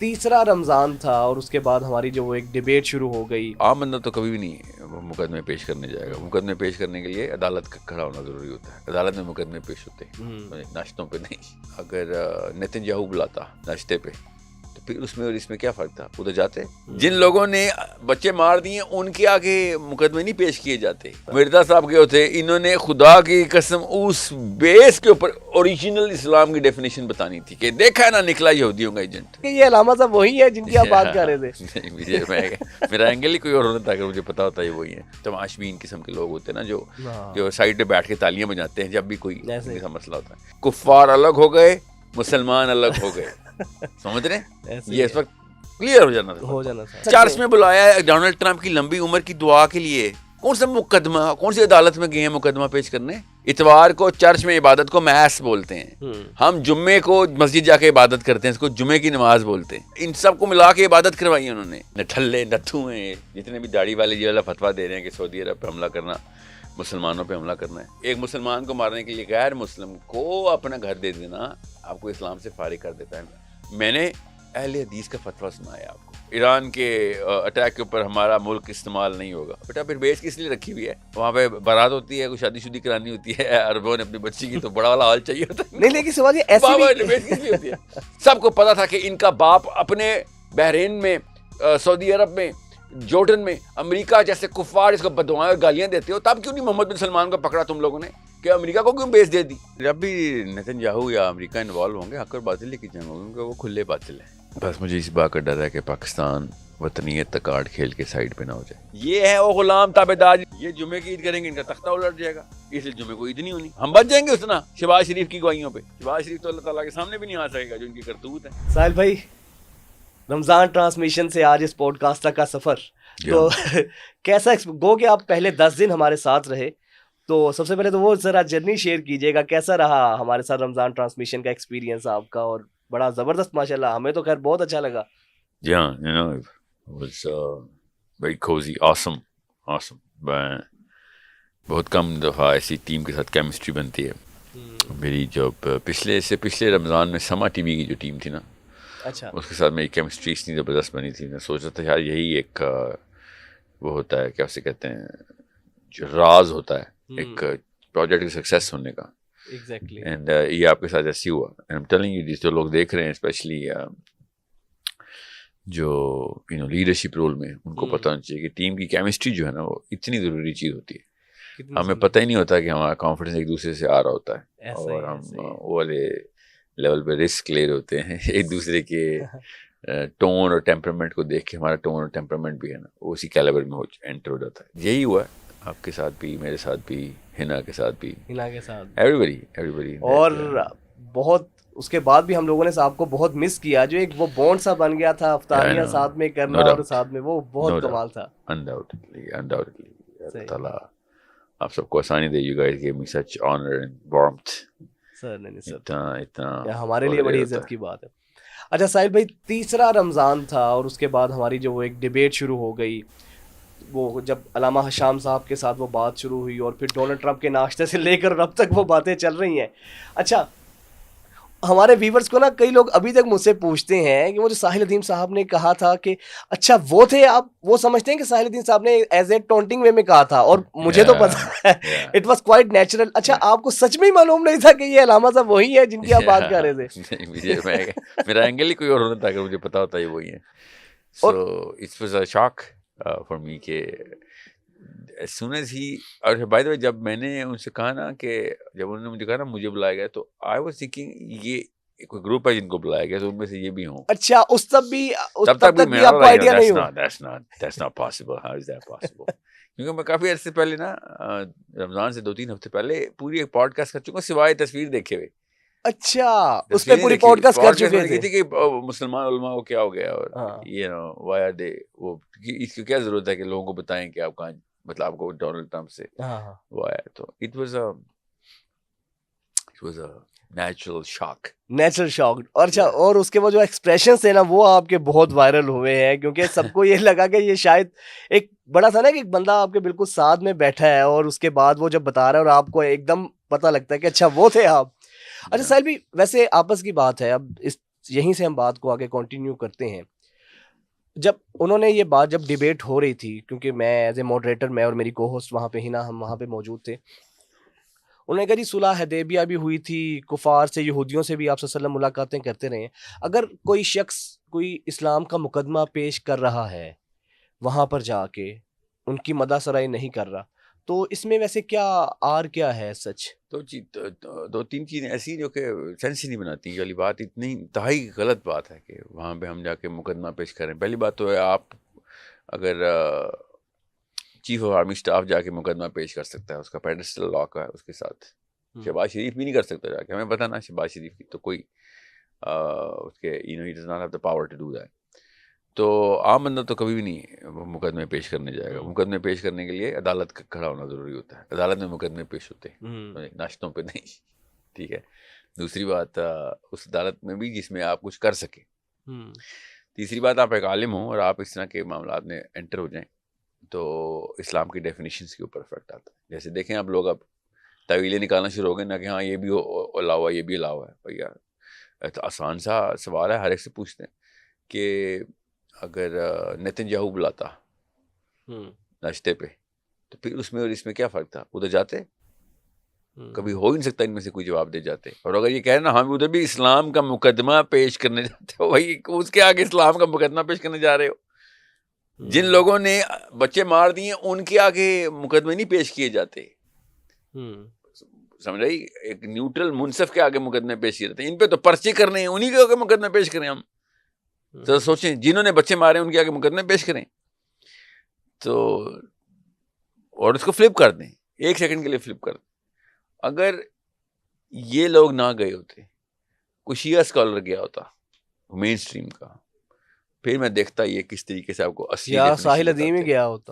تیسرا رمضان تھا اور اس کے بعد ہماری جو وہ ایک ڈیبیٹ شروع ہو گئی. عام بندہ تو کبھی بھی نہیں مقدمے پیش کرنے جائے گا. مقدمے پیش کرنے کے لیے عدالت کا کھڑا ہونا ضروری ہوتا ہے. عدالت میں مقدمے پیش ہوتے ہیں, ناشتوں پہ نہیں. اگر نیتن یاہو بلاتا ناشتے پہ تو پھر اس میں اور اس میں کیا فرق تھا؟ ادھر جاتے. جن لوگوں نے بچے مار دیے ان کے آگے مقدمے نہیں پیش کیے جاتے. مرزا صاحب کے ہوتے, انہوں نے خدا کی قسم اس بیس کے اوپر اوریجنل اسلام کی ڈیفینیشن بتانی تھی کہ دیکھا نا نکلا یہودیوں کا ایجنٹ. یہ علامہ صاحب وہی ہے جن کی آپ بات کر رہے تھے. میرا اینگل ہی کوئی اور ہوتا اگر مجھے پتا ہوتا ہے وہی ہے. تماشبین قسم کے لوگ ہوتے ہیں نا جو سائڈ پہ بیٹھ کے تالیاں بجاتے ہیں جب بھی کوئی ایسا مسئلہ ہوتا ہے. کفار الگ ہو گئے, مسلمان الگ ہو گئے. سمجھ رہے ہیں؟ یہ اس وقت کلیئر ہو جانا تھا. چرچ میں بلایا ہے ڈونلڈ ٹرمپ کی لمبی عمر کی دعا کے لیے. کون سا مقدمہ, کون سی عدالت میں گئے ہیں مقدمہ پیش کرنے؟ اتوار کو چرچ میں عبادت کو میس بولتے ہیں, ہم جمعے کو مسجد جا کے عبادت کرتے ہیں, اس کو جمعے کی نماز بولتے ہیں. ان سب کو ملا کے عبادت کروائی انہوں نے. نٹھلے نتھو ہیں جتنے بھی داڑھی والے یہ والا فتویٰ دے رہے ہیں کہ سعودی عرب پہ حملہ کرنا, مسلمانوں پہ حملہ کرنا ہے. ایک مسلمان کو مارنے کے لیے غیر مسلم کو اپنا گھر دے دینا آپ کو اسلام سے فارغ کر دیتا ہے. میں نے اہل حدیث کا فتویٰ سنایا آپ کو. ایران کے اٹیک کے اوپر ہمارا ملک استعمال نہیں ہوگا. بیٹا پھر بیس کس لیے رکھی ہوئی ہے؟ وہاں پہ بارات ہوتی ہے, کوئی شادی شدی کرانی ہوتی ہے عربوں نے اپنی بچی کی, تو بڑا والا حال چاہیے ہوتا ہے. نہیں لیکن سوال یہ ایسی بیس کس لیے ہوتی ہے؟ سب کو پتا تھا کہ ان کا باپ اپنے بحرین میں, سعودی عرب میں, جورڈن میں, امریکہ جیسے کفار اس کو بدوائیں اور گالیاں دیتے ہو, تب کیوں نہیں محمد بن سلمان کو پکڑا تم لوگوں نے کہ امریکہ کو کیوں بیس دے دی؟ جب بھی نیتن یاہو یا امریکہ انوالو ہوں گے حق اور باطل کی جنگ ہوگی, وہ کھلے باطل ہے. بس مجھے اس بات کا ڈر ہے کہ پاکستان وطنیت تک کارڈ کھیل کے سائڈ پہ نہ ہو جائے. یہ ہے وہ غلام تابعدار. یہ جمعے کی عید کریں گے ان کا تختہ الٹ جائے گا, اس لیے جمعے کو عید نہیں ہونی. ہم بچ جائیں گے اتنا شہباز شریف کی گواہیوں پہ. شہباز شریف تو اللہ تعالیٰ کے سامنے بھی نہیں آ سکے گا جو ان کی کرتوت ہے. ساحل بھائی, رمضان ٹرانسمیشن سے آج اس پوڈ کاسٹ تک کا سفر تو کیسا گو کہ آپ پہلے 10 دن ہمارے ساتھ رہے, تو سب سے پہلے تو وہ ذرا جرنی شیئر کیجیے گا, کیسا رہا ہمارے ساتھ رمضان ٹرانسمیشن کا ایکسپیرینس آپ کا؟ اور بڑا زبردست ماشاءاللہ, ہمیں تو خیر بہت اچھا لگا. جی ہاں, you know, it was very cozy, awesome. میں بہت کم دفعہ ایسی ٹیم کے ساتھ کیمسٹری بنتی ہے. میری جو پچھلے رمضان میں سما ٹی وی کی جو ٹیم تھی نا, اچھا, اس کے ساتھ میری کیمسٹری اتنی زبردست بنی تھی. میں سوچ رہا تھا یار یہی ایک وہ ہوتا ہے, کیا اسے کہتے ہیں, جو راز ہوتا ہے ایک پروجیکٹ کی سکسیس ہونے کا. ایگزیکٹلی. اینڈ یہ آپ کے ساتھ ایسی ہوا. And I am telling you, جو لوگ دیکھ رہے ہیں اسپیشلی جو لیڈرشپ رول میں, ان کو پتہ ہونا چاہیے کہ ٹیم کی کیمسٹری جو ہے نا وہ اتنی ضروری چیز ہوتی ہے. ہمیں پتہ ہی نہیں ہوتا کہ ہمارا کانفیڈنس ایک دوسرے سے آ رہا ہوتا ہے, اور ہم وہ والے لیول پہ رسک لے رہے ہوتے ہیں ایک دوسرے کے ٹون اور ٹیمپرمنٹ کو دیکھ کے. ہمارا ٹون اور ٹیمپرمنٹ بھی ہے نا وہ اسی کیلیبر میں انٹر ہو جاتا ہے. یہی ہوا ہے آپ کے ساتھ بھی, میرے ساتھ بھی, ہنا کے ساتھ بھی, ایوری. اور بہت اس کے بعد بھی ہم لوگوں نے صاحب کو بہت مس کیا. جو ایک وہ بونڈ سا بن گیا تھا افطاریاں ساتھ میں کرنا, اور ساتھ میں وہ بہت کمال تھا. undoubtedly اللہ تعالیٰ آپ سب کو آسانی دے. You guys gave me such honor and warmth. اتنا ہمارے لیے بڑی عزت کی بات ہے. اچھا ساحل بھائی, تیسرا رمضان تھا اور اس کے بعد ہماری جو وہ ایک ڈیبیٹ شروع ہو گئی, وہ جب علامہ حشام صاحب کے ساتھ وہ بات شروع ہوئی, اور پھر ڈونلڈ ٹرمپ کے ناشتے سے لے کر اب تک وہ باتیں چل رہی ہیں. اچھا, ہمارے ویورز کو نا کئی لوگ ابھی تک مجھ سے پوچھتے ہیں کہ وہ جو ساحل الدین صاحب نے کہا تھا کہ اچھا وہ تھے آپ, وہ سمجھتے ہیں کہ ساحل الدین صاحب نے ایز اے ٹونٹنگ وے میں کہا تھا, اور مجھے تو پتا ہے اٹ واز کوائٹ نیچرل. اچھا, آپ کو سچ میں ہی معلوم نہیں تھا کہ یہ علامہ صاحب وہی ہے جن کی آپ بات کر رہے تھے؟ میرا اینگل ہی کوئی اور ہوتا اگر مجھے پتا ہوتا ہے وہی ہے. So it was a shock for me کہ as soon as he, اور بائی دا وے جب میں نے ان سے کہا نا کہ جب انہوں نے مجھے کہا نا مجھے بلایا گیا, تو آئی واز تھنکنگ یہ کوئی گروپ ہے جن کو بلایا گیا, تو ان میں سے یہ بھی ہوں. اچھا, اس تب تک بھی آپ کو آئیڈیا نہیں ہوا؟ That's not possible. How is that possible? کیونکہ میں کافی عرصے پہلے نا, رمضان سے 2-3 ہفتے پہلے پوری ایک پوڈ کاسٹ کر چکا سوائے تصویر دیکھے ہوئے. اچھا, اس پہ پوری پوڈ کاسٹ کر چکے تھے کہ مسلمان علماء کو کیا ہو گیا, اور یہ نا why are they, وہ اس کی کیا ضرورت ہے کہ لوگوں کو بتائیں کہ آپ کہاں, مطلب آپ کو ڈونلڈ ٹرمپ سے وہ آیا. تو it was a نیچرل شاک. اور اچھا, اور اس کے وہ جو ایکسپریشنز تھے نا وہ آپ کے بہت وائرل ہوئے ہیں, کیونکہ سب کو یہ لگا کہ یہ شاید ایک بڑا تھا نا کہ ایک بندہ آپ کے بالکل ساتھ میں بیٹھا ہے, اور اس کے بعد وہ جب بتا رہا ہے اور آپ کو ایک دم پتہ لگتا ہے کہ اچھا وہ تھے آپ. اچھا ساحل بھی, ویسے آپس کی بات ہے, اب اس یہیں سے ہم بات کو آگے کنٹینیو کرتے ہیں. جب انہوں نے یہ بات جب ڈیبیٹ ہو رہی تھی, کیونکہ میں ایز اے ماڈریٹر, میں اور میری کو ہوسٹ وہاں پہ ہنا, ہم وہاں پہ موجود تھے, انہوں نے کہا جی صلح حدیبیہ بھی ہوئی تھی, کفار سے, یہودیوں سے بھی آپ صلی اللہ علیہ وسلم ملاقاتیں کرتے رہے ہیں, اگر کوئی شخص کوئی اسلام کا مقدمہ پیش کر رہا ہے وہاں پر جا کے, ان کی مدح سرائی نہیں کر رہا, تو اس میں ویسے کیا ہے سچ؟ دو تین چیزیں ایسی جو کہ سینس ہی نہیں بناتی. یہ والی بات اتنی انتہائی غلط بات ہے کہ وہاں پہ ہم جا کے مقدمہ پیش کریں. پہلی بات تو ہے, آپ اگر چیف آف آرمی اسٹاف جا کے مقدمہ پیش کر سکتا ہے, اس کا پیڈسٹل لا کا ہے اس کے ساتھ. شہباز شریف بھی نہیں کر سکتا جا کے, ہمیں پتہ نا شہباز شریف کی تو کوئی اس کے he does not have the power to do that. تو عام بندہ تو کبھی بھی نہیں مقدمے پیش کرنے جائے گا. مقدمے پیش کرنے کے لیے عدالت کا کھڑا ہونا ضروری ہوتا ہے. عدالت میں مقدمے پیش ہوتے ہیں, ناشتوں پہ نہیں. ٹھیک ہے. دوسری بات, اس عدالت میں بھی جس میں آپ کچھ کر سکیں. تیسری بات, آپ ایک عالم ہوں اور آپ اس طرح کے معاملات میں انٹر ہو جائیں تو اسلام کی ڈیفینیشنس کے اوپر افیکٹ آتا ہے. جیسے دیکھیں آپ لوگ اب تعویلیں نکالنا شروع ہو گئے نا کہ ہاں یہ بھی علاوہ ہے, یہ بھی علاوہ ہے. بھیا آسان سا سوال ہے, ہر ایک سے پوچھتے ہیں کہ اگر نتن یاہو بلاتا ناشتے پہ تو پھر اس میں اور اس میں کیا فرق تھا؟ ادھر جاتے, کبھی ہو ہی نہیں سکتا ان میں سے کوئی جواب دے جاتے. اور اگر یہ کہہ رہے نا ہم ادھر بھی اسلام کا مقدمہ پیش کرنے جاتے ہو, وہی اس کے آگے اسلام کا مقدمہ پیش کرنے جا رہے ہو. جن لوگوں نے بچے مار دیے ان کے آگے مقدمے نہیں پیش کیے جاتے, سمجھ رہی؟ ایک نیوٹرل منصف کے آگے مقدمے پیش کیے جاتے ہیں. ان پہ تو پرچے کرنے ہیں, انہی کے آگے مقدمے پیش کریں ہم. تو سوچیں, جنہوں نے بچے مارے ان کے آگے مقدمے پیش کریں تو, اور اس کو فلپ کر دیں, 1 سیکنڈ کے لیے فلپ کر دیں. اگر یہ لوگ نہ گئے ہوتے, کوئی شیعہ اسکالر گیا ہوتا مین اسٹریم کا, پھر میں دیکھتا یہ کس طریقے سے آپ کو اصلی یا ساحل ادیم ہی گیا ہوتا,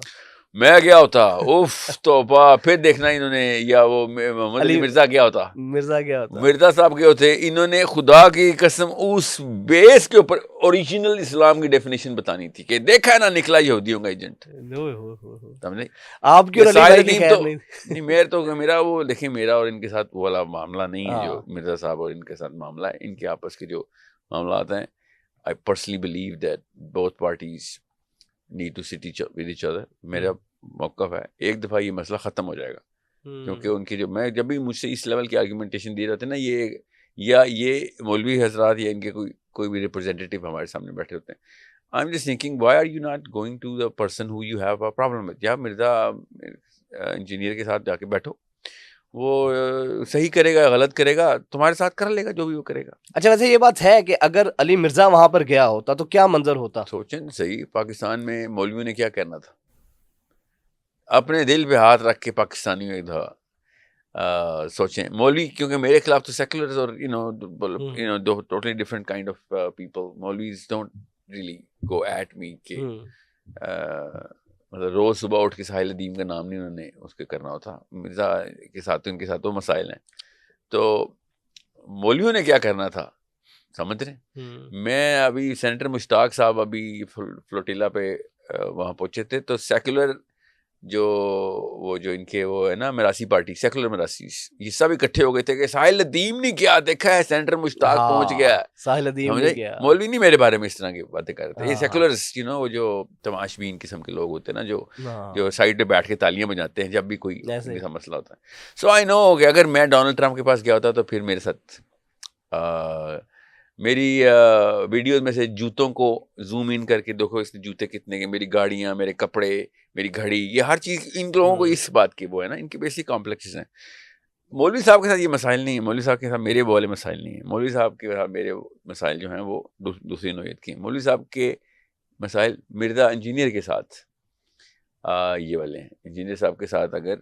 میں گیا ہوتا, اوف توبہ. پھر دیکھنا انہوں نے, یا وہ محمد علی مرزا گیا ہوتا, مرزا صاحب گئے ہوتے, انہوں نے خدا کی قسم اس بیس کے اوپر اوریجنل اسلام کی ڈیفینیشن بتانی تھی کہ دیکھا ہے نا نکلا یہودیوں کا ایجنٹ. سمجھے آپ کیوں نہیں, میرا وہ دیکھیں, میرا اور ان کے ساتھ وہ والا معاملہ نہیں ہے جو مرزا صاحب اور ان کے ساتھ معاملہ ہے. ان کے آپس کے جو معاملات ہیں, I personally believe that both parties need to sit with each other. میرا موقف ہے ایک دفعہ یہ مسئلہ ختم ہو جائے گا, کیونکہ ان کی جو, میں جب بھی مجھ سے اس لیول کی آرگومنٹیشن دی جاتے ہیں نا, یہ مولوی حضرات یا ان کے کوئی بھی ریپرزینٹیٹیو ہمارے سامنے بیٹھے ہوتے ہیں, I'm just thinking, why are you not going to the person who you have a problem with? یا مرزا انجینئر کے ساتھ جا کے بیٹھو, وہ صحیح کرے گا, غلط کرے گا, تمہارے ساتھ کر لے گا جو بھی وہ کرے گا. اچھا ویسے یہ بات ہے کہ اگر علی مرزا وہاں پر گیا ہوتا تو کیا منظر ہوتا؟ سوچیں صحیح, پاکستان میں مولویوں نے کیا کرنا تھا؟ اپنے دل پہ ہاتھ رکھ کے پاکستانیوں ایک دفعہ سوچیں. مولوی کیونکہ میرے خلاف تو سیکولرز اور totally different kind of people, maulvis don't really go at me کہ مطلب روز صبح اٹھ کے ساحل ادیم کا نام نہیں انہوں نے اس کے کرنا ہوتا. مرزا کے ساتھ ان کے ساتھ وہ مسائل ہیں. تو مولویوں نے کیا کرنا تھا سمجھ رہے ہیں؟ میں ابھی سینیٹر مشتاق صاحب ابھی فلوٹیلا پہ وہاں پہنچے تھے, تو سیکولر جو ان کے وہ ہے نا مراسی پارٹی, سیکولر مراسی, یہ سب اکٹھے ہو گئے تھے کہ ساحل ادیم نے کیا دیکھا ہے, سینیٹر مشتاق پہنچ گیا, ساحل ادیم نے کیا. مولوی نہیں میرے بارے میں اس طرح کی باتیں کر رہے تھے, یہ سیکولرز وہ جو تماش بین قسم کے لوگ ہوتے ہیں نا, جو سائڈ پہ بیٹھ کے تالیاں بجاتے ہیں جب بھی کوئی ایسا مسئلہ ہوتا ہے. سو آئی نو کہ اگر میں ڈونلڈ ٹرمپ کے پاس گیا ہوتا تو پھر میرے ساتھ میری ویڈیوز میں سے جوتوں کو زوم ان کر کے دیکھو اس نے جوتے کتنے کے, میری گاڑیاں, میرے کپڑے, میری گھڑی, یہ ہر چیز ان لوگوں کو اس بات کی وہ ہے نا, ان کی بیسک کمپلیکسز ہیں. مولوی صاحب کے ساتھ یہ مسائل نہیں ہیں, مولوی صاحب کے ساتھ میرے والے مسائل نہیں ہیں, مولوی صاحب کے ساتھ میرے مسائل جو ہیں وہ دوسری نوعیت کی ہیں. مولوی صاحب کے مسائل مرزا انجینئر کے ساتھ یہ والے ہیں. انجینئر صاحب کے ساتھ اگر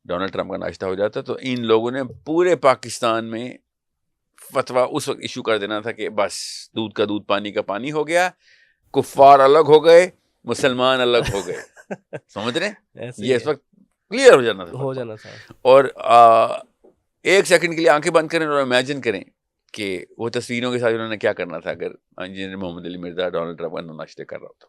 ڈونلڈ ٹرمپ کا ناشتہ ہو جاتا تو ان لوگوں نے پورے پاکستان میں فتویٰ اس وقت ایشو کر دینا تھا کہ بس دودھ کا دودھ پانی کا پانی ہو گیا, کفار الگ ہو گئے, مسلمان الگ ہو گئے. سمجھ رہے ہیں؟ یہ اس وقت کلیئر ہو جانا تھا. اور 1 سیکنڈ کے لیے آنکھیں بند کریں اور امیجن کریں کہ وہ تصویروں کے ساتھ انہوں نے کیا کرنا تھا اگر انجینئر محمد علی مرزا ڈونلڈ ٹرمپ کا ناشتے کر رہا ہوتا.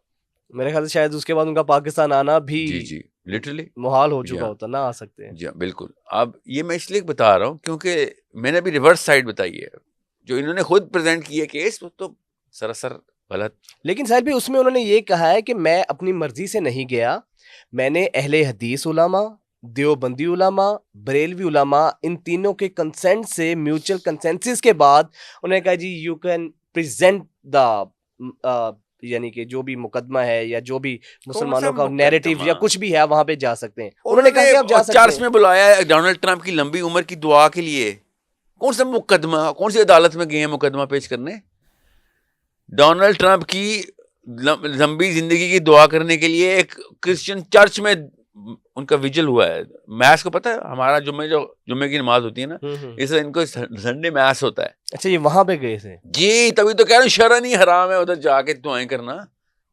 میرے خیال سے شاید اس کے بعد ان کا پاکستان آنا بھی جی لٹرلی محال ہو چکا ہوتا, نہ آ سکتے ہیں. جی بالکل. اب یہ میں اس لیے بتا رہا ہوں کیونکہ میں نے ابھی ریورس سائڈ بتائی ہے. جو انہوں نے خود پریزنٹ کیا کیس وہ تو سراسر غلط. لیکن ساحل بھائی اس میں انہوں نے یہ کہا ہے کہ میں اپنی مرضی سے نہیں گیا, میں نے اہل حدیث علماء, دیوبندی علماء, بریلوی علماء, ان تینوں کے کنسنٹ سے میوچل کنسنسس کے بعد انہوں نے کہا جی یو کین پریزنٹ دا یعنی کہ جو بھی مقدمہ ہے یا جو بھی مسلمانوں کا نیریٹو یا کچھ بھی ہے وہاں پہ جا سکتے ہیں. انہوں نے کہا کہ آپ جا سکتے ہیں. چرچ میں بلایا ہے ڈونلڈ ٹرمپ کی لمبی عمر کی دعا کے لیے. کون سا مقدمہ, کون سی عدالت میں گئے ہیں مقدمہ پیش کرنے؟ ڈونلڈ ٹرمپ کی لمبی زندگی کی دعا کرنے کے لیے ایک کرسچن چرچ میں ان کا ویجل ہوا ہے. میس کو پتہ ہے ہمارا جمعے کی نماز ہوتی ہے نا, اس ان کو سنڈے میس ہوتا ہے. اچھا یہ وہاں پہ گئے تھے جی, تبھی تو کہہ رہا ہوں شرع نہیں حرام ہے ادھر جا کے دعائیں کرنا,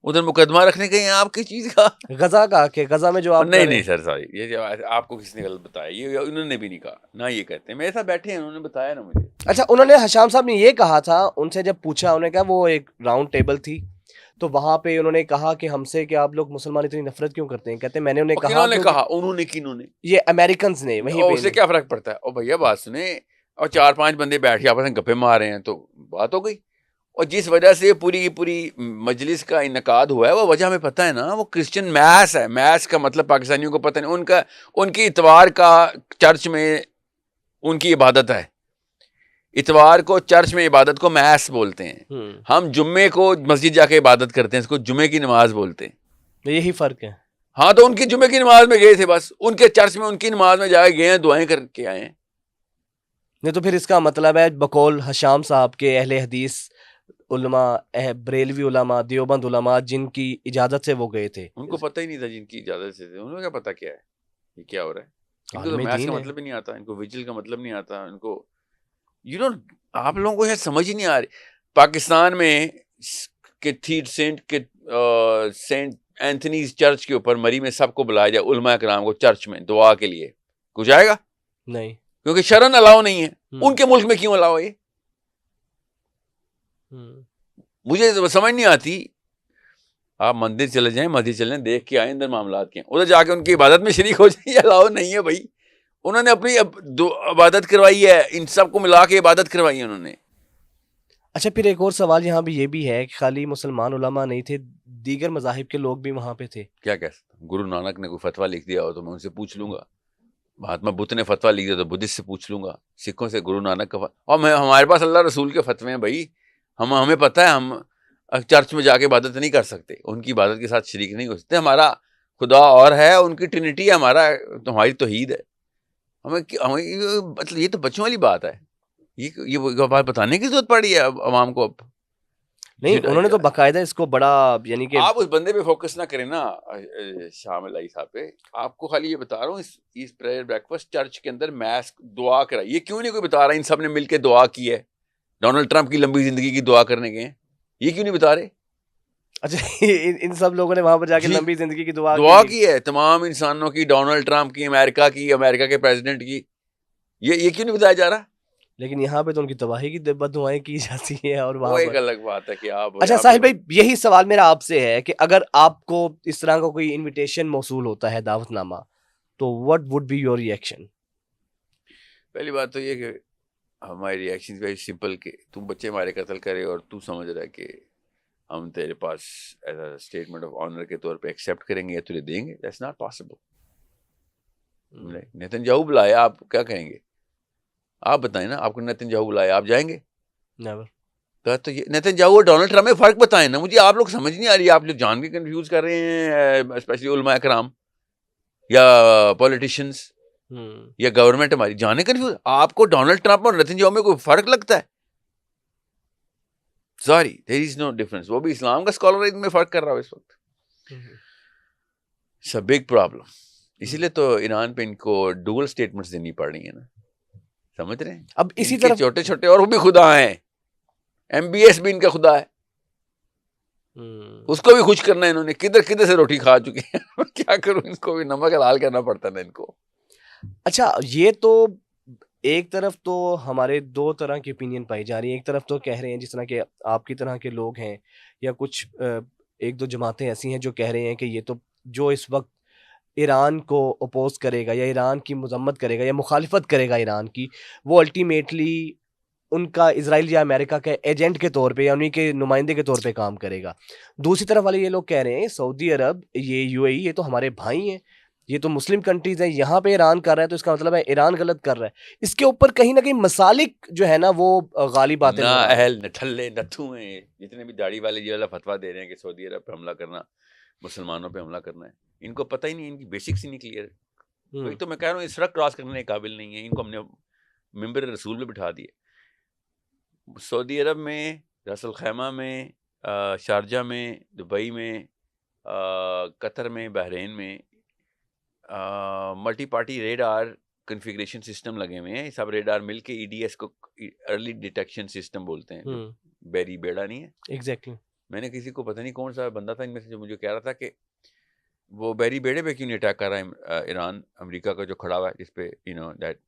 ادھر مقدمہ رکھنے کے آپ کی چیز کا. غزہ کا کہ غزہ میں جو آپ نہیں سر سوری, یہ آپ کو کس نے غلط بتایا, یہ انہوں نے بھی نہیں کہا نہ یہ کہتے ہیں, میرے ساتھ بیٹھے ہیں انہوں نے بتایا نا مجھے. اچھا انہوں نے حشام صاحب نے یہ کہا تھا, ان سے جب پوچھا انہوں نے کہا وہ ایک راؤنڈ ٹیبل تھی تو وہاں پہ انہوں نے کہا کہ ہم سے کہ آپ لوگ مسلمان اتنی نفرت کیوں کرتے ہیں, کہتے ہیں میں نے انہیں کہا, انہوں نے کنہوں نے, یہ امریکنز نے, وہیں پہ. اس سے کیا فرق پڑتا ہے؟ اور بھیا بات سنیں, اور 4-5 بندے بیٹھ کے آپس میں گپے مار رہے ہیں تو بات ہو گئی. اور جس وجہ سے پوری کی پوری مجلس کا انعقاد ہوا ہے وہ وجہ ہمیں پتہ ہے نا, وہ کرسچن میس ہے. میس کا مطلب پاکستانیوں کو پتہ نہیں, ان کی اتوار کا چرچ میں ان کی عبادت ہے. اتوار کو چرچ میں عبادت کو میس بولتے ہیں, ہم جمعے کو مسجد جا کے عبادت کرتے ہیں, اس کو جمعے کی نماز بولتے ہیں. یہی فرق ہے. ہاں تو ان کی جمعے کی نماز میں گئے تھے, بس ان کے چرچ میں ان کی نماز میں جا کے گئے ہیں, دعائیں کر کے آئے ہیں. نہیں تو پھر اس کا مطلب ہے بقول حشام صاحب کے اہل حدیث علماء, بریلوی علماء, دیوبند علماء جن کی اجازت سے وہ گئے تھے, ان کو پتہ ہی نہیں تھا جن کی اجازت سے تھے, انہوں نے کیا پتہ کیا ہے یہ کیا ہو رہا ہے. ان کو تو میس کا مطلب ہی نہیں آتا, ان کو ویجل کا مطلب نہیں آتا, ان کو آپ لوگوں کو یہ سمجھ ہی نہیں آ رہی. پاکستان میں سینٹ اینتھنیز چرچ کے اوپر مری میں سب کو بلایا جائے, علماء کرام کو چرچ میں دعا کے لیے, کچھ آئے گا نہیں, کیونکہ شرن الاؤ نہیں ہے. ان کے ملک میں کیوں الاؤ ہے, مجھے سمجھ نہیں آتی. آپ مندر چلے جائیں, مسجد چلے جائیں, دیکھ کے آئیں اندر معاملات کے, ادھر جا کے ان کی عبادت میں شریک ہو جائیں, یہ الاؤ نہیں ہے بھائی. انہوں نے اپنی عبادت کروائی ہے, ان سب کو ملا کے عبادت کروائی ہے انہوں نے. اچھا پھر ایک اور سوال یہاں بھی یہ بھی ہے کہ خالی مسلمان علماء نہیں تھے, دیگر مذاہب کے لوگ بھی وہاں پہ تھے. کیا کہہ سکتا ہوں, گرو نانک نے کوئی فتویٰ لکھ دیا ہو تو میں ان سے پوچھ لوں گا, مہاتما بدھ نے فتویٰ لکھ دیا تو بدھسٹ سے پوچھ لوں گا, سکھوں سے گرو نانک کا اور ہمارے پاس اللہ رسول کے فتوے ہیں بھائی. ہمیں پتہ ہے ہم چرچ میں جا کے عبادت نہیں کر سکتے, ان کی عبادت کے ساتھ شریک نہیں ہو سکتے. ہمارا خدا اور ہے, ان کی ٹرینٹی ہے, ہماری توحید ہے. ہمیں مطلب یہ تو بچوں والی بات ہے, یہ بات بتانے کی ضرورت پڑی ہے عوام کو. اب نہیں, انہوں نے تو باقاعدہ اس کو بڑا, یعنی کہ آپ اس بندے پہ فوکس نہ کریں نا شامل علی صاحب پہ. آپ کو خالی یہ بتا رہا ہوں, اس پریئر بریکفاسٹ چرچ کے اندر میس دعا کرائی, یہ کیوں نہیں کوئی بتا رہا ان سب نے مل کے دعا کی ہے, ڈونلڈ ٹرمپ کی لمبی زندگی کی دعا کرنے گئے ہیں, یہ کیوں نہیں بتا رہے؟ اچھا ان سب لوگوں نے وہاں پر جا کے لمبی زندگی کی دعا کی ہے, تمام انسانوں کی, ڈونلڈ ٹرمپ کی, امریکہ کے پریزیڈنٹ کی, یہ کیوں نہیں بتایا جا رہا؟ لیکن یہاں پہ تو ان کی تباہی کی دعائیں کی جاتی ہیں, اور وہاں ایک الگ بات ہے کہ آپ. اچھا ساحل بھائی, یہی سوال میرا آپ سے ہے کہ اگر آپ کو اس طرح کا کوئی انویٹیشن موصول ہوتا ہے, دعوت نامہ, تو what would be your reaction؟ پہلی بات تو یہ کہ ہماری ریئیکشن ویری سمپل, کہ تم بچے ہمارے قتل کرے اور تو سمجھ رہا ہے کہ ہم تیرے پاس as a statement of honour کے طور پہ ایکسیپٹ کریں گے یا تجھے دیں گے. That's not possible. Nitin Yahoo بلائے, آپ کیا کہیں گے؟ آپ بتائیں نا, آپ کو نیتن یاہو بلائے, آپ جائیں گے؟ نیور. تو یہ نیتن یاہو اور ڈونلڈ ٹرمپ میں فرق بتائیں نا مجھے. آپ لوگ سمجھ نہیں آ رہی, آپ لوگ جان کے کنفیوز کر رہے ہیں, اسپیشلی علماء کرام یا پولیٹیشینس یا گورنمنٹ ہماری جانے کنفیوز. آپ کو ڈونلڈ ٹرمپ اور نیتن یاہو میں کوئی فرق لگتا ہے؟ سوری, دیر از نو ڈفرنس. وہ بھی اسلام کا اسکالر میں فرق کر رہا ہو اس وقت. It's a big problem. اسی لیے تو ایران پہ ان کو ڈوئل اسٹیٹمنٹس دینی پڑ رہی ہیں نا, سمجھ رہے ہیں؟ اب اسی طرح چھوٹے چھوٹے اور وہ بھی خدا ہیں, ایم بی ایس بھی ان کا خدا ہے, اس کو بھی خوش کرنا ہے انہوں نے. کدھر سے روٹی کھا چکے ہیں, کیا کروں, ان کو بھی نمک حلال کرنا پڑتا نا ان کو. اچھا یہ تو ایک طرف تو ہمارے دو طرح کی اوپینین پائی جا رہی ہیں. ایک طرف تو کہہ رہے ہیں جس طرح کہ آپ کی طرح کے لوگ ہیں, یا کچھ ایک دو جماعتیں ایسی ہیں جو کہہ رہے ہیں کہ یہ تو جو اس وقت ایران کو اپوز کرے گا یا ایران کی مذمت کرے گا یا مخالفت کرے گا ایران کی, وہ الٹیمیٹلی ان کا اسرائیل یا امریکہ کے ایجنٹ کے طور پہ یا انہیں کے نمائندے کے طور پہ کام کرے گا. دوسری طرف والے یہ لوگ کہہ رہے ہیں سعودی عرب, یہ یو اے ای, یہ تو ہمارے بھائی ہیں, یہ تو مسلم کنٹریز ہیں, یہاں پہ ایران کر رہا ہے تو اس کا مطلب ہے ایران غلط کر رہا ہے. اس کے اوپر کہیں نہ کہیں مسالک جو ہے نا وہ غالب آتے ہیں. نااہل نٹھلے نتھو ہیں جتنے بھی داڑھی والے یہ والا فتویٰ دے رہے ہیں کہ سعودی عرب پہ حملہ کرنا, مسلمانوں پہ حملہ کرنا ہے, ان کو پتہ ہی نہیں, ان کی بیسکس ہی نہیں کلیئر ہے. وہی تو میں کہہ رہا ہوں, اس سڑک کراس کرنے کے قابل نہیں ہے. ان کو ہم نے ممبر رسول میں بٹھا دیے. سعودی عرب میں, راس الخیمہ میں, شارجہ میں, دبئی میں, قطر میں, بحرین میں multi party radar configuration system لگے ہوئے ہیں. سب ریڈار مل کے ای ڈی ایس کو ارلی ڈیٹیکشن سسٹم بولتے ہیں. بیری بیڑا نہیں ہے ایگزیکٹلی. میں نے کسی کو پتہ نہیں کون سا بندہ تھا ان میں سے جو مجھے کہہ رہا تھا کہ وہ بیری بیڑے پہ کیوں نہیں اٹیک کر رہا ہے ایران, امریکہ کا جو کھڑا ہوا ہے جس پہ دیٹ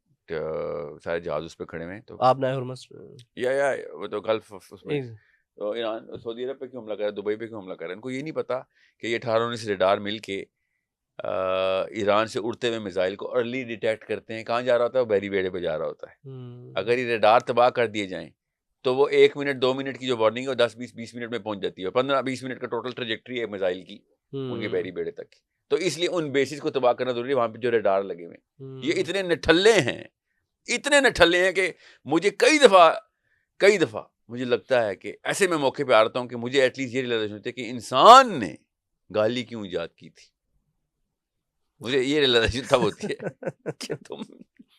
سارے جہاز اس پہ کھڑے ہوئے ہیں. تو آپ نہ ہرمس یا وہ تو گلف اس میں, تو ایران سعودی عرب پہ کیوں حملہ کر رہا ہے, دبئی پہ کیوں حملہ کر رہا ہے. ان کو یہ نہیں پتا کہ یہ 18-19 ریڈار مل کے ایران سے اڑتے ہوئے میزائل کو ارلی ڈیٹیکٹ کرتے ہیں. کہاں جا رہا ہوتا ہے, وہ بیری بیڑے پہ جا رہا ہوتا ہے. اگر یہ ریڈار تباہ کر دیے جائیں تو وہ 1 منٹ 2 منٹ کی جو وارننگ ہے وہ 10-20 منٹ میں پہنچ جاتی ہے. 15-20 منٹ کا ٹوٹل ٹریجیکٹری ہے میزائل کی ان کے بیری بیڑے تک. تو اس لیے ان بیسز کو تباہ کرنا ضروری ہے وہاں پہ جو ریڈار لگے ہوئے ہیں. یہ اتنے نٹھلے ہیں کہ مجھے کئی دفعہ مجھے لگتا ہے کہ ایسے میں موقع پہ آ رہتا ہوں کہ مجھے ایٹ لیسٹ یہ ریئلائزیشن ہوتی ہے کہ انسان نے گالی کیوں ایجاد کی تھی. مجھے یہ ریئلائزیشن تب ہوتی ہے کہ تم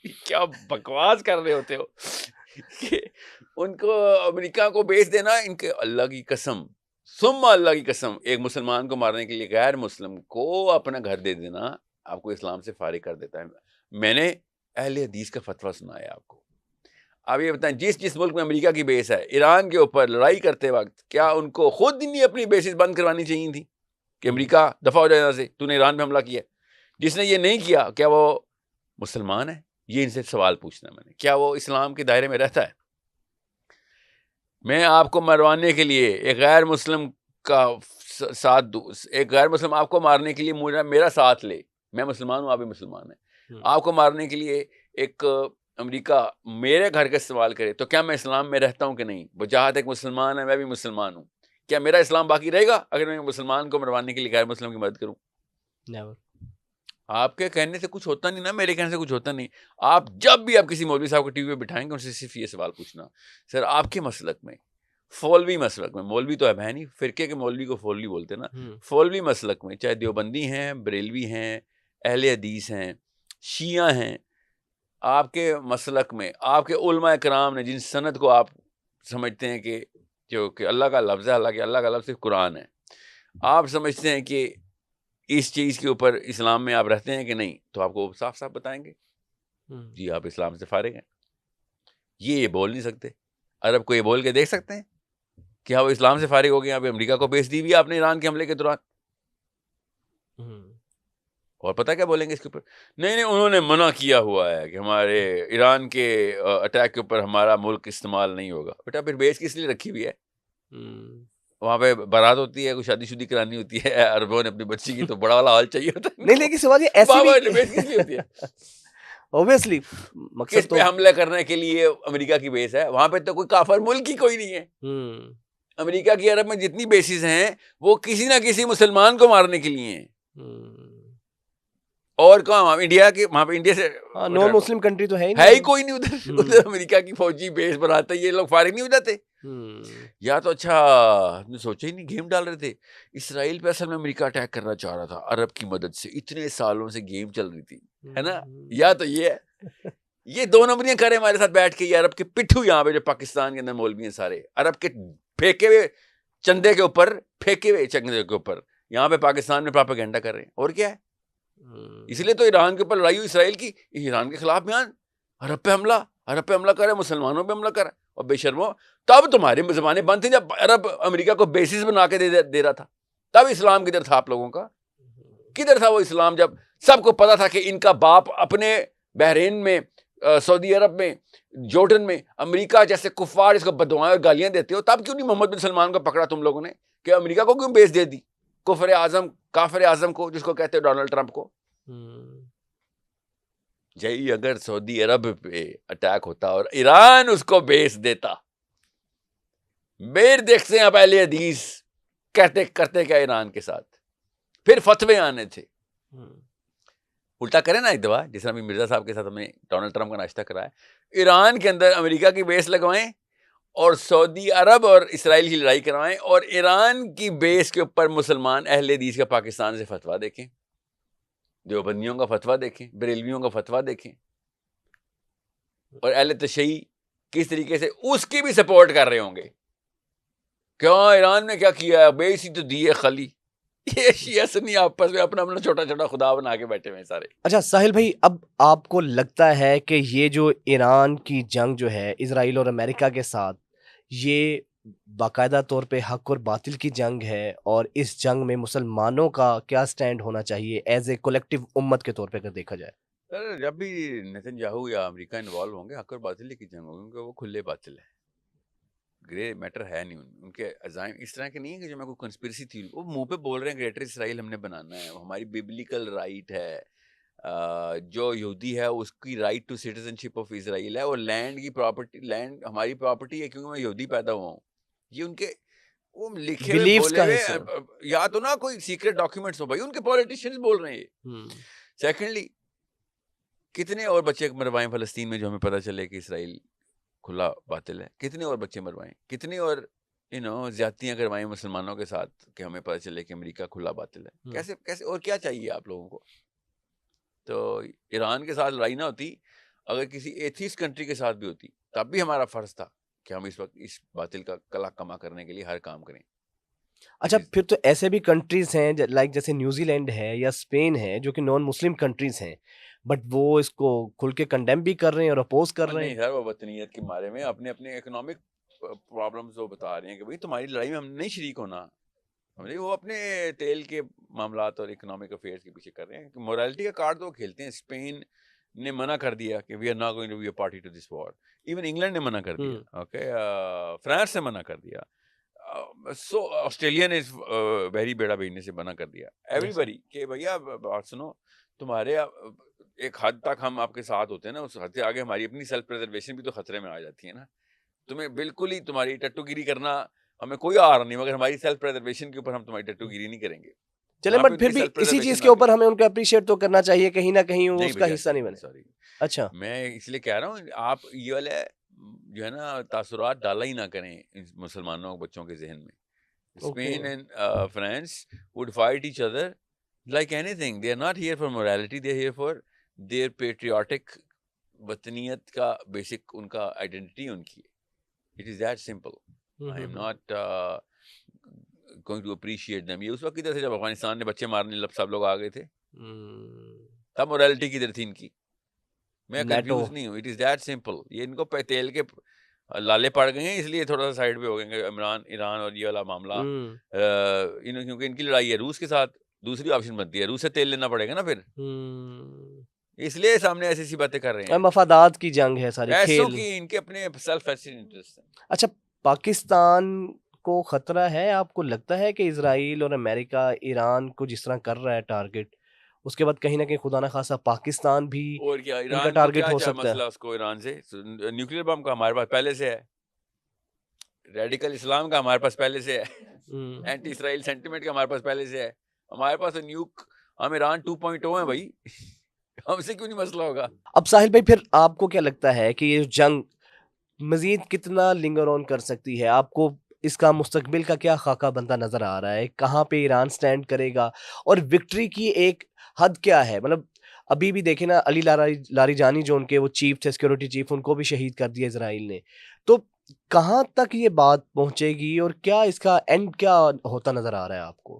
کیا بکواس کر رہے ہوتے ہو کہ ان کو امریکہ کو بیچ دینا. ان کے اللہ کی قسم ثم اللہ کی قسم, ایک مسلمان کو مارنے کے لیے غیر مسلم کو اپنا گھر دے دینا آپ کو اسلام سے فارغ کر دیتا ہے. میں نے اہل حدیث کا فتویٰ سنایا آپ کو. آپ یہ بتائیں, جس ملک میں امریکہ کی بیس ہے, ایران کے اوپر لڑائی کرتے وقت کیا ان کو خود نہیں اپنی بیسز بند کروانی چاہیے تھی کہ امریکہ دفاع ہو جائے یہاں سے, تو نے ایران پہ حملہ کیا. جس نے یہ نہیں کیا کیا وہ مسلمان ہے؟ یہ ان سے سوال پوچھنا میں نے. کیا وہ اسلام کے دائرے میں رہتا ہے؟ میں آپ کو مروانے کے لیے ایک غیر مسلم کا ساتھ دوں, ایک غیر مسلم آپ کو مارنے کے لیے میرا ساتھ لے, میں مسلمان ہوں آپ بھی مسلمان ہیں, آپ کو مارنے کے لیے ایک امریکہ میرے گھر کا استعمال کرے, تو کیا میں اسلام میں رہتا ہوں کہ نہیں؟ وہ جہاد ایک مسلمان ہے, میں بھی مسلمان ہوں, کیا میرا اسلام باقی رہے گا اگر میں مسلمان کو مروانے کے لیے غیر مسلم کی مدد کروں؟ Never. آپ کے کہنے سے کچھ ہوتا نہیں نا, میرے کہنے سے کچھ ہوتا نہیں. آپ جب بھی آپ کسی مولوی صاحب کو ٹی وی پہ بٹھائیں گے ان سے صرف یہ سوال پوچھنا, سر آپ کے مسلک میں, فولوی مسلک میں, مولوی تو ہے نہیں, فرقے کے مولوی کو فولوی بولتے نا, فولوی مسلک میں چاہے دیوبندی ہیں, بریلوی ہیں, اہل حدیث ہیں, شیعہ ہیں, آپ کے مسلک میں آپ کے علماء کرام نے جن سند کو آپ سمجھتے ہیں کہ جو کہ اللہ کا لفظ ہے, حالانکہ اللہ کا لفظ صرف قرآن ہے, آپ سمجھتے ہیں کہ اس چیز کے اوپر اسلام میں آپ رہتے ہیں کہ نہیں, تو آپ کو صاف صاف بتائیں گے جی آپ اسلام سے فارغ ہیں. یہ بول نہیں سکتے. عرب کو یہ بول کے دیکھ سکتے ہیں کہ ہاں وہ اسلام سے فارغ ہو گئے, آپ امریکہ کو بیچ دی ہوئی آپ نے ایران کے حملے کے دوران. اور پتہ کیا بولیں گے اس کے اوپر؟ نہیں انہوں نے منع کیا ہوا ہے کہ ہمارے ایران کے اٹیک کے اوپر ہمارا ملک استعمال نہیں ہوگا. بیٹا پھر بیس کس لیے رکھی ہوئی ہے؟ وہاں پہ بارات ہوتی ہے, کوئی شادی شدی کرانی ہوتی ہے, عربوں نے اپنی بچی کی, تو بڑا والا حال چاہیے ہوتا ہے. نہیں لیکن سوال یہ ایسی بیس کس لیے ہوتی ہے؟ اوبویسلی مقصد پہ حملے کرنے کے لیے امریکہ کی بیس ہے, وہاں پہ تو کوئی کافر ملک ہی کوئی نہیں ہے. امریکہ کی عرب میں جتنی بیسز ہیں وہ کسی نہ کسی مسلمان کو مارنے کے لیے ہیں. اور کہاں انڈیا کے, وہاں پہ انڈیا سے نان مسلم کنٹری تو ہے ہی کوئی نہیں ادھر. ادھر امریکہ کی فوجی بیس بناتے, یہ لوگ فارغ نہیں ہو جاتے؟ یا تو اچھا ہم نے سوچا ہی نہیں, گیم ڈال رہے تھے. اسرائیل پہ اصل میں امریکہ اٹیک کرنا چاہ رہا تھا عرب کی مدد سے, اتنے سالوں سے گیم چل رہی تھی, ہے نا. یا تو یہ ہے, یہ 2 نمبریاں کریں ہمارے ساتھ بیٹھ کے, یہ عرب کے پٹھو یہاں پہ جو پاکستان کے اندر مولوی ہیں سارے, عرب کے پھینکے ہوئے چندے کے اوپر, پھینکے ہوئے چندے کے اوپر یہاں پہ پاکستان میں پراپیگنڈا کر رہے ہیں. اور کیا ہے؟ اس لیے تو ایران کے اوپر لڑائی ہوئی اسرائیل کی, ایران کے خلاف بیان, عرب پہ حملہ کر رہا ہے, مسلمانوں پہ حملہ کر رہا ہے. اور بے شرمو, تب تمہاری زبانیں بند تھیں جب عرب امریکہ کو بیسس بنا کے دے رہا تھا. تب اسلام کدھر تھا آپ لوگوں کا؟ کدھر تھا وہ اسلام جب سب کو پتا تھا کہ ان کا باپ اپنے بحرین میں, سعودی عرب میں, جورڈن میں امریکہ جیسے کفار اس کو بددعائیں اور گالیاں دیتے ہو؟ تب کیوں نہیں محمد بن سلمان کو پکڑا تم لوگوں نے کہ امریکہ کو کیوں بیس دے دی, کافر اعظم کو, جس کو کہتے ہیں ڈونلڈ ٹرمپ کو؟ جی اگر سعودی عرب پہ اٹیک ہوتا اور ایران اس کو بیس دیتا، میر دیکھتے ہیں پہلے حدیث کہتے کرتے کیا ایران کے ساتھ، پھر فتوے آنے تھے. الٹا کریں نا ایک دفعہ، جس طرح مرزا صاحب کے ساتھ ہم نے ڈونلڈ ٹرمپ کا ناشتہ کرایا، ایران کے اندر امریکہ کی بیس لگوائیں اور سعودی عرب اور اسرائیل کی لڑائی کروائیں، اور ایران کی بیس کے اوپر مسلمان اہل حدیث کا پاکستان سے فتویٰ دیکھیں، دیوبندیوں کا فتویٰ دیکھیں، بریلویوں کا فتویٰ دیکھیں، اور اہل تشیع کس طریقے سے اس کی بھی سپورٹ کر رہے ہوں گے. کیا ایران نے کیا کیا ہے، بیس ہی تو دی ہے خالی. یہ شیعہ سنی آپس میں اپنا اپنا چھوٹا چھوٹا خدا بنا کے بیٹھے ہوئے سارے. اچھا ساحل بھائی، اب آپ کو لگتا ہے کہ یہ جو ایران کی جنگ جو ہے اسرائیل اور امریکہ کے ساتھ، یہ باقاعدہ طور پہ حق اور باطل کی جنگ ہے، اور اس جنگ میں مسلمانوں کا کیا سٹینڈ ہونا چاہیے ایز اے کولیکٹیو امت کے طور پہ اگر دیکھا جائے؟ سر جب بھی نیتن یاہو یا امریکہ انوالو ہوں گے، حق اور باطل کی جنگ ہوگی، کیونکہ وہ کھلے باطل ہے، گرے میٹر ہے نہیں. ان کے عزائم اس طرح کے نہیں ہے کہ جو میں کوئی کنسپریسی تھی، وہ منہ پہ بول رہے ہیں گریٹر اسرائیل ہم نے بنانا ہے، ہماری بیبلیکل رائٹ ہے. جو یہودی ہے اس کی right to citizenship of Israel ہے، اور لینڈ کی پراپرٹی، لینڈ ہماری پراپرٹی ہے کیونکہ میں یہودی پیدا ہوا ہوں. یہ ان کے وہ لکھے ہوئے Beliefs بولے کا ہوئے، حصہ. یا تو نہ کوئی سیکرٹ ڈاکیومنٹس ہو بھائی، ان کے پولیٹیشینز بول رہے ہیں یہ. سیکنڈلی کتنے اور بچے مروائیں فلسطین میں جو ہمیں پتہ چلے کہ اسرائیل کھلا باطل ہے، کتنے اور بچے مروائیں، کتنی اور زیادتیاں کروائیں مسلمانوں کے ساتھ کہ ہمیں پتہ چلے کہ امریکہ کھلا باطل ہے. کیسے کیسے اور کیا چاہیے آپ لوگوں کو؟ تو ایران کے ساتھ لڑائی نہ ہوتی، اگر کسی ایتھیسٹ کنٹری کے ساتھ بھی ہوتی تب بھی ہمارا فرض تھا کہ ہم اس وقت اس باطل کا کلا کما کرنے کے لیے ہر کام کریں. اچھا پھر تو ایسے بھی کنٹریز ہیں لائک جیسے نیوزی لینڈ ہے یا اسپین ہے جو کہ نان مسلم کنٹریز ہیں، بٹ وہ اس کو کھل کے کنڈیم بھی کر رہے ہیں اور اپوز کر رہے ہیں. نہیں سر، وہ وطنیت کے بارے میں اپنے اپنے اکنامک پرابلمز وہ بتا رہے ہیں کہ بھائی تمہاری لڑائی میں ہم نہیں شریک ہونا. وہ اپنے تیل کے معاملات اور اکنامک افیئرس کے پیچھے کر رہے ہیں. مورالٹی کا کارڈ تو کھیلتے ہیں. اسپین نے منع کر دیا کہ we are not going to be a party to this war. Even England نے منع کر دیا، اوکے، فرانس نے منع کر دیا، سو آسٹریلیا نے بحری بیڑا بھیجنے سے منع کر دیا. ایوری بڈی کہ بھیا بات سنو، تمہارے ایک حد تک ہم آپ کے ساتھ ہوتے ہیں نا، اس حد سے آگے ہماری اپنی سیلف پریزرویشن بھی تو خطرے میں آ جاتی ہے نا. تمہیں بالکل ہی تمہاری ٹٹو گیری کرنا ہمیں کوئی آر نہیں، مگر ہماری سیلف پریزرویشن کے اوپر ہم تمہاری ٹٹو گیری نہیں کریں گے. چلیں بٹ پھر بھی اسی چیز کے اوپر ہمیں ان کو اپریشیٹ تو کرنا چاہیے، کہیں نہ کہیں وہ اس کا حصہ نہیں بنے. سوری، اچھا میں اس لیے کہہ رہا ہوں آپ یہ والے جو ہے نا تاثرات ڈالا ہی نہ کریں مسلمانوں بچوں کے ذہن میں. Spain and France would fight each other like anything. They are not here for morality. They are here for their patriotic وطنیت کا بیسک ان کا آئیڈینٹی ان کی. It is that simple. I am not going to appreciate them. یہ اس وقت کی طرح سے جب افغانستان نے بچے مارنے سب لوگ آ گئے تھے، تب morality کی طرح تھی ان کی. میں کنفیوز نہیں ہوں. It is that simple. یہ ان کو تیل کے لالے پڑ گئے ہیں، اس لیے تھوڑا سا سائڈ پہ ہو گئے عمران ایران اور یہ والا معاملہ، کیونکہ ان کی لڑائی ہے روس کے ساتھ. دوسری آپشن بنتی ہے روس سے تیل لینا پڑے گا نا پھر، اس لیے سامنے ایسی باتیں کر رہے ہیں. مفادات کی جنگ ہے ساری، ایسوں کی ان کے اپنے سیلف انٹرسٹ ہیں. اچھا پاکستان کو خطرہ ہے؟ آپ کو لگتا ہے کہ اسرائیل اور امریکہ ایران کو جس طرح کر رہا ہے ٹارگٹ، اس کے بعد کہیں نہ کہیں خدا نہ خاصا پاکستان بھی اور کیا ان کا ٹارگٹ ہو سکتا ہے؟ مسئلہ اس کو ایران سے نیوکلیر بم کا ہمارے پاس پہلے سے ہے، ریڈیکل اسلام کا ہمارے پاس پہلے سے ہے، اینٹی اسرائیل سینٹیمنٹ کا ہمارے پاس پہلے سے ہے. ہمارے پاس نیوک، ہم ایران 2.0 ہیں بھائی، ہم سے کیوں نہیں مسئلہ ہوگا؟ اب ساحل بھائی پھر آپ کو کیا لگتا ہے کہ یہ جنگ مزید کتنا لنگر آن کر سکتی ہے؟ آپ کو اس کا مستقبل کا کیا خاکہ بنتا نظر آ رہا ہے؟ کہاں پہ ایران سٹینڈ کرے گا اور وکٹری کی ایک حد کیا ہے؟ مطلب ابھی بھی دیکھیں نا، علی لاری جانی جو ان کے وہ چیف تھے، سیکورٹی چیف، ان کو بھی شہید کر دیا اسرائیل نے. تو کہاں تک یہ بات پہنچے گی اور کیا اس کا اینڈ کیا ہوتا نظر آ رہا ہے آپ کو؟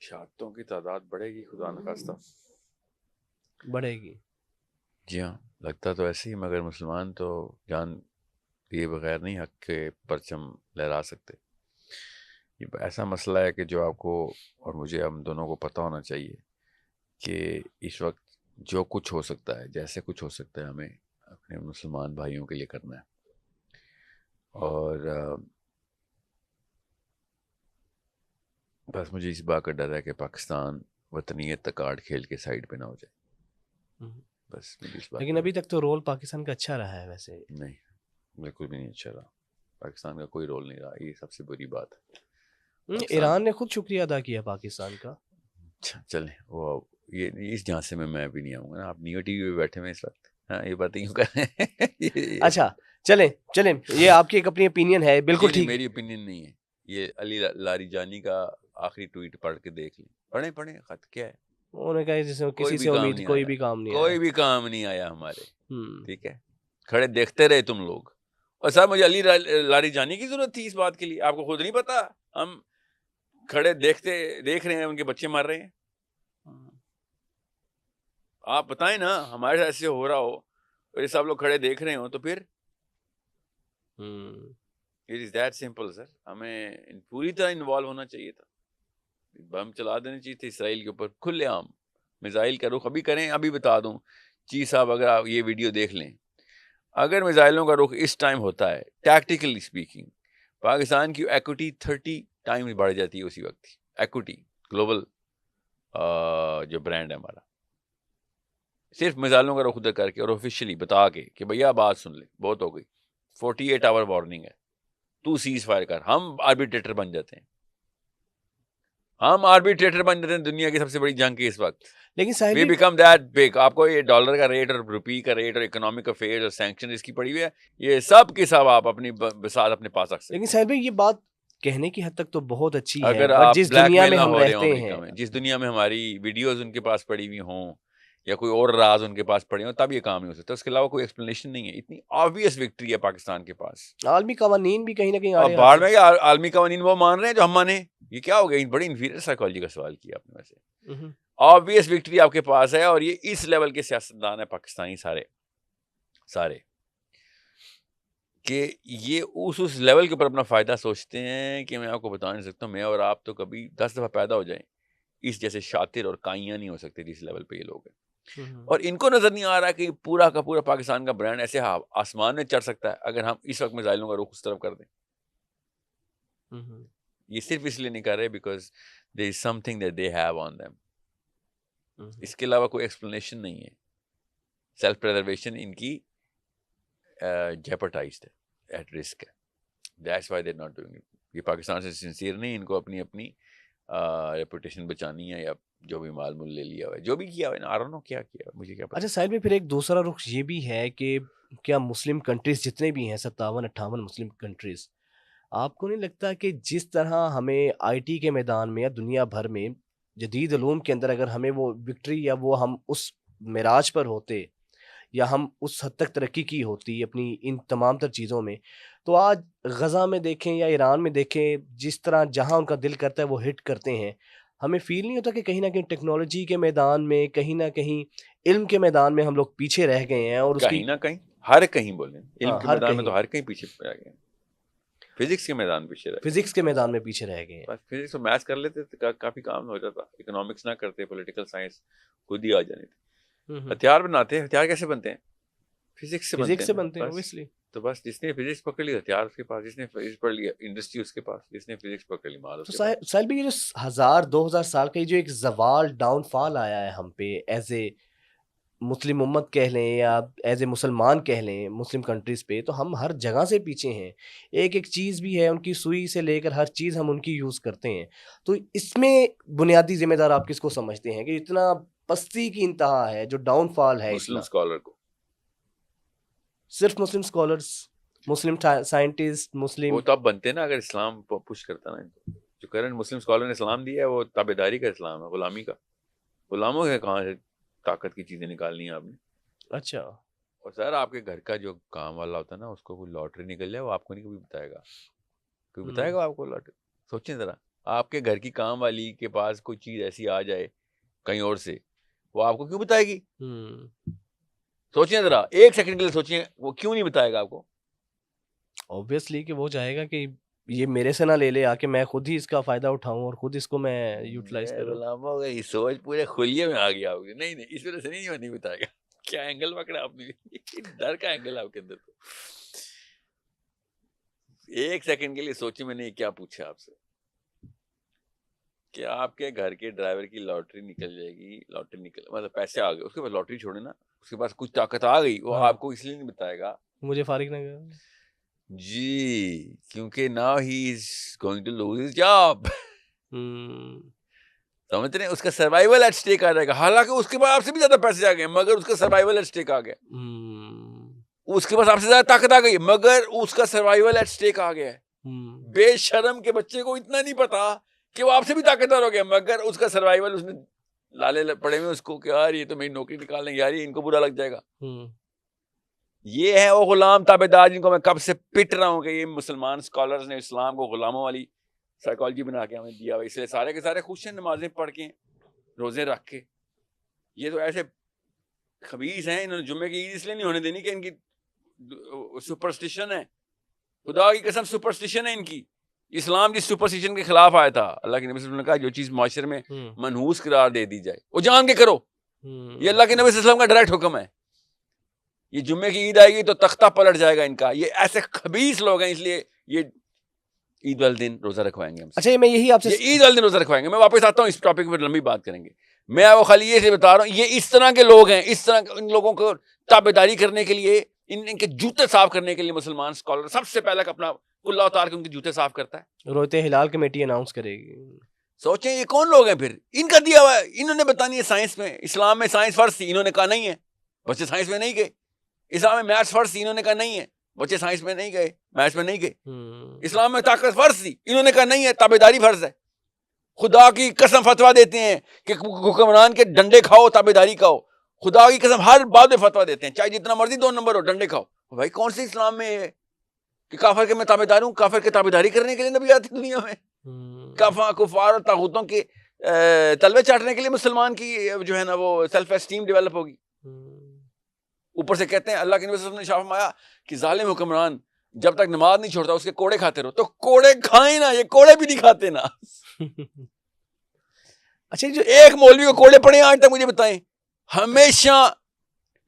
شہادتوں کی تعداد بڑھے گی، خدا نخواستہ بڑھے گی. جی ہاں، لگتا تو ایسے ہی، مگر مسلمان تو جان دیے بغیر نہیں حق کے پرچم لہرا سکتے. یہ ایسا مسئلہ ہے کہ جو آپ کو اور مجھے، ہم دونوں کو پتہ ہونا چاہیے کہ اس وقت جو کچھ ہو سکتا ہے، جیسے کچھ ہو سکتا ہے، ہمیں اپنے مسلمان بھائیوں کے لیے کرنا ہے. اور بس مجھے اس بات کا ڈر ہے کہ پاکستان وطنیت کا کارڈ کھیل کے سائڈ پہ نہ ہو جائے. بس اس بات. لیکن ابھی تک تو رول پاکستان کا اچھا رہا ہے ویسے. نہیں بالکل بھی نہیں اچھا رہا, پاکستان کا کوئی رول نہیں رہا, یہ سب سے بری بات ہے. ایران نے خود شکریہ ادا کیا پاکستان کا. چلیں وہ یہ اس جہاں سے میں بھی نہیں آؤں گا نا, آپ نیو ٹی وی پہ بیٹھے ہوئے اس وقت, ہاں یہ باتیں کیوں کر رہے ہیں. اچھا چلیں یہ آپ کی ایک اپنی اوپینین ہے, بالکل ٹھیک. میری اوپینین نہیں ہے, یہ علی لاری جانی کا آخری ٹویٹ پڑھ کے دیکھ لیں, پڑھیں خط کیا ہے. انہوں نے کہا جس میں کسی سے امید کوئی بھی کام نہیں آیا, کوئی بھی کام نہیں آیا ہمارے. ٹھیک ہے, کھڑے دیکھتے رہے تم لوگ. اور صاحب مجھے علی لاری جانی کی ضرورت تھی اس بات کے لیے, آپ کو خود نہیں پتا ہم کھڑے دیکھ رہے ہیں ان کے بچے مر رہے ہیں. آپ بتائیں نا, ہمارے ساتھ ایسے ہو رہا ہو اور یہ سب لوگ کھڑے دیکھ رہے ہوں تو پھر اٹ از دیٹ سمپل سر. ہمیں پوری طرح انوالو ہونا چاہیے تھا, بم چلا دینا چاہیے تھے اسرائیل کے اوپر کھلے عام. میزائل کا رخ ابھی کریں, ابھی بتا دوں چیز صاحب, اگر آپ یہ ویڈیو دیکھ لیں, اگر میزائلوں کا رخ اس ٹائم ہوتا ہے ٹیکٹیکلی اسپیکنگ, پاکستان کی ایکوٹی 30 ٹائم بڑھ جاتی ہے اسی وقت. ایکوٹی گلوبل جو برانڈ ہے ہمارا, صرف میزائلوں کا رخ ادھر کر کے اور آفیشیلی بتا کے کہ بھیا بات سن لیں, بہت ہو گئی, 48 آور وارننگ ہے, تو سیز فائر کر. ہم آربیٹریٹر بن جاتے ہیں, ہم آربیٹریٹر بن جاتے ہیں دنیا کی سب سے بڑی جنگ کی اس وقت. لیکن وی بیکم دیٹ بگ. آپ کو یہ ڈالر کا ریٹ اور روپی کا ریٹ اور اکنامک افیئر اور سینکشن اس کی پڑی ہوئی ہے, یہ سب کے سب آپ اپنی بساط اپنے پاس رکھ سکتے ہیں. لیکن ساحل بھائی یہ بات کہنے کی حد تک تو بہت اچھی ہے, اگر اور آپ جس بلیک دنیا میل میں نہ ہم ہو رہے ہوں رہتے امریکہ ہیں, میں, جس دنیا میں ہماری ویڈیوز ان کے پاس پڑی ہوئی ہوں یا کوئی اور راز ان کے پاس پڑے ہوں, تب یہ کام نہیں ہو سکتا. اس کے علاوہ کوئی ایکسپلینیشن نہیں ہے. اتنی آبویس وکٹری ہے پاکستان کے پاس. عالمی قوانین بھی کہیں نہ کہیں اب باہر میں عالمی قوانین وہ مان رہے ہیں جو ہم مانے. یہ کیا ہو گیا, بڑی انفیریئر سائیکالوجی کا سوال کیا آپ نے ویسے. آبویس وکٹری آپ کے پاس ہے, اور یہ اس لیول کے سیاستدان ہیں پاکستانی سارے کہ یہ اس لیول کے اوپر اپنا فائدہ سوچتے ہیں کہ میں آپ کو بتا نہیں سکتا ہوں. میں اور آپ تو کبھی 10 دفعہ پیدا ہو جائیں, اس جیسے شاطر اور کائیاں نہیں ہو سکتے جس لیول پہ یہ لوگ ہیں. اور ان کو نظر نہیں آ رہا کہ پورا کا پورا پاکستان کا برانڈ ایسے آسمان میں چڑھ سکتا ہے اگر ہم اس وقت میزائلوں کا رخ اس طرف کر دیں. یہ صرف اس لیے نہیں کر رہے because there is something that they have on them. اس کے علاوہ کوئی ایکسپلینیشن نہیں ہے. سیلف پریزرویشن ان کی jeopardized ہے, ایٹ رسک ہے. That's why they're not doing it. یہ پاکستان سے سنسیئر نہیں, ان کو اپنی ریپوٹیشن بچانی ہے, یا جو بھی مال مول لے لیا ہے, جو بھی کیا ہے نا, I don't know کیا کیا, مجھے کیا پتا. اچھا ساحل میں پھر ایک دوسرا رخ یہ بھی ہے کہ کیا مسلم کنٹریز جتنے بھی ہیں 57-58 مسلم کنٹریز, آپ کو نہیں لگتا کہ جس طرح ہمیں آئی ٹی کے میدان میں یا دنیا بھر میں جدید علوم کے اندر اگر ہمیں وہ وکٹری یا وہ ہم اس معراج پر ہوتے یا ہم اس حد تک ترقی کی ہوتی اپنی ان تمام تر چیزوں میں, تو آج غزہ میں دیکھیں یا ایران میں دیکھیں, جس طرح جہاں ان کا دل کرتا ہے وہ ہٹ کرتے ہیں. ہمیں فیل نہیں ہوتا کہ کہیں نہ کہیں ٹیکنالوجی کے میدان میں, کہیں نہ کہیں علم کے میدان میں ہم لوگ پیچھے رہ گئے ہیں؟ اور اس کہیں نہ کہیں, ہر کہیں بولیں, علم کے ہر میدان میں کہیں. تو ہر کہیں پیچھے رہ گئے ہیں. فزکس کے میدان میں پیچھے رہ گئے, فزکس کے میدان میں پیچھے رہ گئے ہیں. بس فزکس اور میتھس کر لیتے تو کافی کام ہو جاتا. اکنامکس نہ کرتے, پولیٹیکل سائنس خود ہی آ جانی تھی. ہتھیار بناتے ہیں, ہتھیار کیسے بنتے ہیں؟ فزکس سے بنتے ہیں obviously. تو بس جس نے فزکس پکڑ لی ہتھیار اس کے پاس, جس نے فزکس پکڑ لیا انڈسٹری اس کے پاس, جس نے فزکس پکڑ لی مال اس کے پاس. ساحل بھی یہ جو 1000-2000 سال کا یہ جو ایک زوال ڈاؤن فال آیا ہے ہم پہ ایز اے مسلم امت کہہ لیں یا ایز اے مسلمان کہہ لیں مسلم کنٹریز پہ, تو ہم ہر جگہ سے پیچھے ہیں. ایک چیز بھی ہے, ان کی سوئی سے لے کر ہر چیز ہم ان کی یوز کرتے ہیں. تو اس میں بنیادی ذمہ دار آپ کس کو سمجھتے ہیں کہ اتنا پستی کی انتہا ہے, جو ڈاؤن فال ہے؟ مسلم اسکالر کو, صرف مسلم اسکالرس, مسلم سائنٹسٹ, مسلم وہ تب بنتے نا اگر اسلام پش کرتا نا. جو کرنٹ مسلم اسکالر نے اسلام دیا ہے وہ تابعداری کا اسلام ہے, غلامی کا. غلاموں کے کہاں سے طاقت کی چیزیں نکالنی ہیں آپ نے؟ اچھا. اور سر آپ کے گھر کا جو کام والا ہوتا ہے نا, اس کو کوئی لاٹری نکل جائے وہ آپ کو نہیں کبھی بتائے گا. کوئی بتائے گا آپ کو لاٹری؟ سوچیں ذرا, آپ کے گھر کی کام والی کے پاس کوئی چیز ایسی آ جائے کہیں اور سے, وہ آپ کو کیوں بتائے گی؟ سوچیں ذرا, ایک سیکنڈ کے لیے سوچیں, وہ کیوں نہیں بتائے گا آپ کو؟ obviously کہ وہ چاہے گا کہ یہ میرے سے نہ لے لے آ کے, میں خود ہی اس کا فائدہ اٹھاؤں اور خود اس کو میں یوٹیلائز کروں. غلاموں کا یہ سوچ پورے خلیے میں آ گیا ہوگی. نہیں اس وجہ سے نہیں بتائے گا. کیا اینگل پکڑا آپ نے, ڈر کا اینگل آپ کے اندر. تو ایک سیکنڈ کے لیے سوچیں, میں نے کیا پوچھا آپ سے. کہ آپ کے گھر کے ڈرائیور کی لاٹری نکل جائے گی, لاٹری نکل مطلب پیسے آ گئے, اس کے بعد لاٹری چھوڑے نا, اس کے پاس کچھ طاقت آ گئی, وہ آپ کو اس لیے نہیں بتائے گا مجھے فارغ نہ کر جی, کیونکہ now he is going to lose his job. سمجھ رہے ہیں, اس کا سروائیول ایٹ اسٹیک آ جائے گا. حالانکہ اس کے بعد آپ سے بھی زیادہ پیسے آ گئے, مگر اس کا سروائیول ایٹ اسٹیک آ گیا. اس کے پاس آپ سے زیادہ طاقت آ گئی, مگر اس کا سروائیول ایٹ اسٹیک آ گیا. بے شرم کے بچے کو اتنا نہیں پتا کہ وہ آپ سے بھی طاقتور ہو گیا, مگر اس کا سروائیول, اس نے لالے پڑے ہوئے اس کو کہ یار یہ تو میری نوکری نکال لیں گے, یار ان کو برا لگ جائے گا. یہ ہے وہ غلام تابعدار جن کو میں کب سے پٹ رہا ہوں کہ یہ مسلمان اسکالرز نے اسلام کو غلاموں والی سائیکالوجی بنا کے ہمیں دیا ہوا, اس لیے سارے کے سارے خوش ہیں نمازیں پڑھ کے, روزے رکھ کے. یہ تو ایسے خبیث ہیں, انہوں نے جمعے کی عید اس لیے نہیں ہونے دینی کہ ان کی سپرسٹیشن ہے, خدا کی قسم سپرسٹیشن ہے ان کی. اسلام جس سپرسٹیشن کے خلاف آیا تھا, اللہ کے نبی صلی اللہ علیہ وسلم نے کہا جو چیز معاشرے میں منحوس قرار دے دی جائے وہ جان کے کرو. یہ اللہ کے نبی صلی اللہ علیہ وسلم کا ڈائریکٹ حکم ہے. یہ جمعے کی عید آئے گی تو تختہ پلٹ جائے گا ان کا. یہ ایسے خبیث لوگ ہیں, اس لیے یہ عید والے دن روزہ رکھوائیں گے ہم سے. اچھا میں یہی آپ سے عید والے دن روزہ رکھوائیں گے. میں واپس آتا ہوں, اس ٹاپک پر لمبی بات کریں گے. میں آپ کو خالی یہ سے بتا رہا ہوں, یہ اس طرح کے لوگ ہیں, اس طرح ان لوگوں کو تابعداری کرنے کے لیے, ان کے جوتے صاف کرنے کے لیے مسلمان اسکالر سب سے پہلے اپنا کلا اتار کے ان کے جوتے صاف کرتا ہے. روتے ہلال کمیٹی اناؤنس کرے گی. سوچیں یہ کون لوگ ہیں پھر, ان کا دیا ہوا ہے, انہوں نے بتانی ہے سائنس میں, اسلام میں سائنس فرض تھی, انہوں نے کہا نہیں ہے, بچے سائنس میں نہیں گئے. اسلام میں میتھس فرض تھی, انہوں نے کہا نہیں ہے, بچے سائنس میں نہیں گئے, میتھس میں نہیں گئے. اسلام میں طاقت فرض تھی, انہوں نے کہا نہیں ہے, تابعداری فرض ہے. خدا کی قسم فتویٰ دیتے ہیں کہ حکمران کے ڈنڈے کھاؤ, تابعداری کھاؤ. خدا کی قسم ہر بات میں فتویٰ دیتے ہیں, چاہے جتنا مرضی 2 نمبر ہو, ڈنڈے کھاؤ. بھائی کون سی اسلام میں ہے کہ کافر کے میں تابعدار ہوں؟ کافر کے تابعداری کرنے کے لیے نبی آتی دنیا میں, کفار اور طاغوتوں کے تلوے چاٹنے کے لیے مسلمان کی جو ہے نا وہ سیلف اسٹیم ڈیولپ ہوگی. اوپر سے کہتے ہیں اللہ کے نبی صلی اللہ علیہ وسلم نے فرمایا کہ ظالم حکمران جب تک نماز نہیں چھوڑتا اس کے کوڑے کھاتے رہو. تو کوڑے کھائیں نا, یہ کوڑے بھی نہیں کھاتے نا. اچھا جو ایک مولوی کو کوڑے پڑے آج تک مجھے بتائیں, ہمیشہ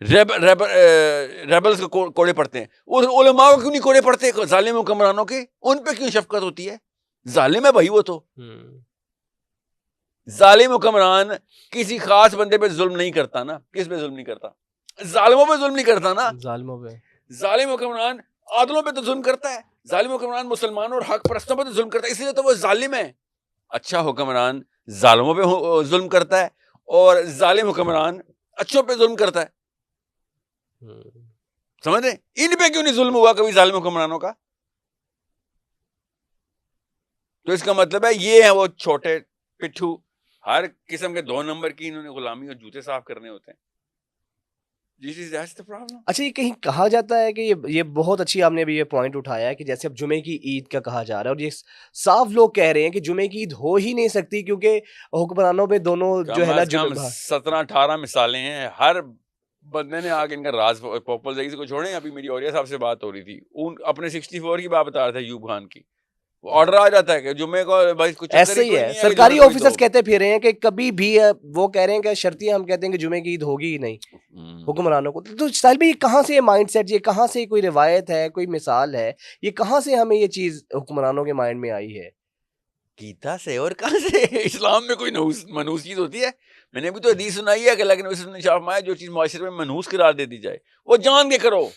ریبلز کو کوڑے پڑتے ہیں. اور علماء کو کیوں نہیں کوڑے پڑتے ظالم حکمرانوں کے؟ ان پہ کیوں شفقت ہوتی ہے؟ ظالم ہے بھائی وہ تو. ظالم حکمران کسی خاص بندے پہ ظلم نہیں کرتا نا. کس پہ ظلم نہیں کرتا؟ ظالموں پہ ظلم نہیں کرتا نا. ظالم حکمران عادلوں پہ تو ظلم کرتا ہے. ظالم حکمران مسلمانوں اور حق پرستوں پہ تو ظلم کرتا ہے, اس لیے تو وہ ظالم ہے. اچھا حکمران ظالموں پہ ظلم کرتا ہے اور ظالم حکمران اچھوں پہ ظلم کرتا ہے. سمجھ رہے؟ ان پہ کیوں نہیں ظلم ہوا کبھی ظالم حکمرانوں کا؟ تو اس کا مطلب ہے یہ ہے وہ چھوٹے پٹھو, ہر قسم کے 2 نمبر کی انہوں نے غلامی اور جوتے صاف کرنے ہوتے ہیں. اچھا یہ کہیں کہا جاتا ہے کہ یہ بہت اچھی آپ نے ابھی یہ پوائنٹ اٹھایا ہے کہ جیسے اب جمعے کی عید کا کہا جا رہا ہے, اور یہ صاف لوگ کہہ رہے ہیں کہ جمعے کی عید ہو ہی نہیں سکتی کیونکہ حکمرانوں پہ دونوں جو ہے نا 17-18 مثالیں ہیں. ہر بندے نے آگے ان کا راز پوپل زئی کو چھوڑیں. ابھی میری اوریا صاحب سے بات ہو رہی تھی, اپنے 64 کی بات بتا رہا تھا ایوب خان کی. آرڈر آ جاتا ہے کہ جمعے کو ایسے ہی ہے. سرکاری آفیسرز کہتے پھر رہے ہیں کہ کبھی بھی وہ کہہ رہے ہیں کہ شرطیاں, ہم کہتے ہیں کہ جمعے کی عید ہوگی ہی نہیں حکمرانوں کو. تو ساحل بھائی یہ کہاں سے یہ مائنڈ سیٹ, یہ کہاں سے کوئی روایت ہے, کوئی مثال ہے, یہ کہاں سے ہمیں یہ چیز حکمرانوں کے مائنڈ میں آئی ہے؟ گیتا سے اور کہاں سے؟ اسلام میں کوئی منحوس چیز ہوتی ہے؟ میں نے بھی تو حدیث سنائی ہے کہ اللہ کے نبی صلی اللہ علیہ وسلم نے فرمایا جو چیز معاشرے میں منحوس قرار دے دی جائے وہ جان کے کرو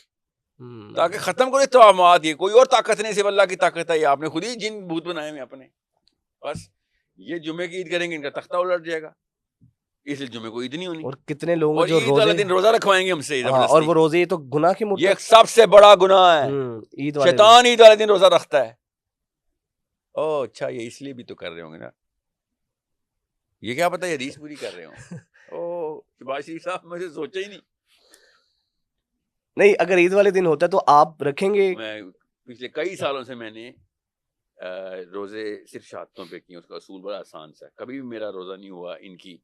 تاکہ ختم کرو توہمات. یہ کوئی اور طاقت نہیں, صرف اللہ کی طاقت ہے. یہ آپ نے خود ہی جن بھوت بنائے ہوئے اپنے. بس یہ جمعے کی عید کریں گے ان کا تختہ الٹ جائے گا, اس لیے جمعے کو عید نہیں ہونی. اور کتنے لوگ جو عید والے دن روزہ رکھوائیں گے ہم سے, اور وہ روزے تو گناہ کی یہ سب سے بڑا گناہ ہے. شیطان عید والے دن روزہ رکھتا ہے. او اچھا, یہ اس لیے بھی تو کر رہے ہوں گے نا, یہ کیا پتا یہ حدیث پوری کر رہے ہوں. او شباز شریف صاحب مجھے سوچا ہی نہیں, اگر عید والے دن ہوتا ہے تو آپ رکھیں گے؟ میں پچھلے کئی سالوں سے میں نے روزے صرف شہادتوں پہ کیے. اس کا اصول بڑا آسان سا ہے. کبھی بھی میرا روزہ نہیں ہوا ان کی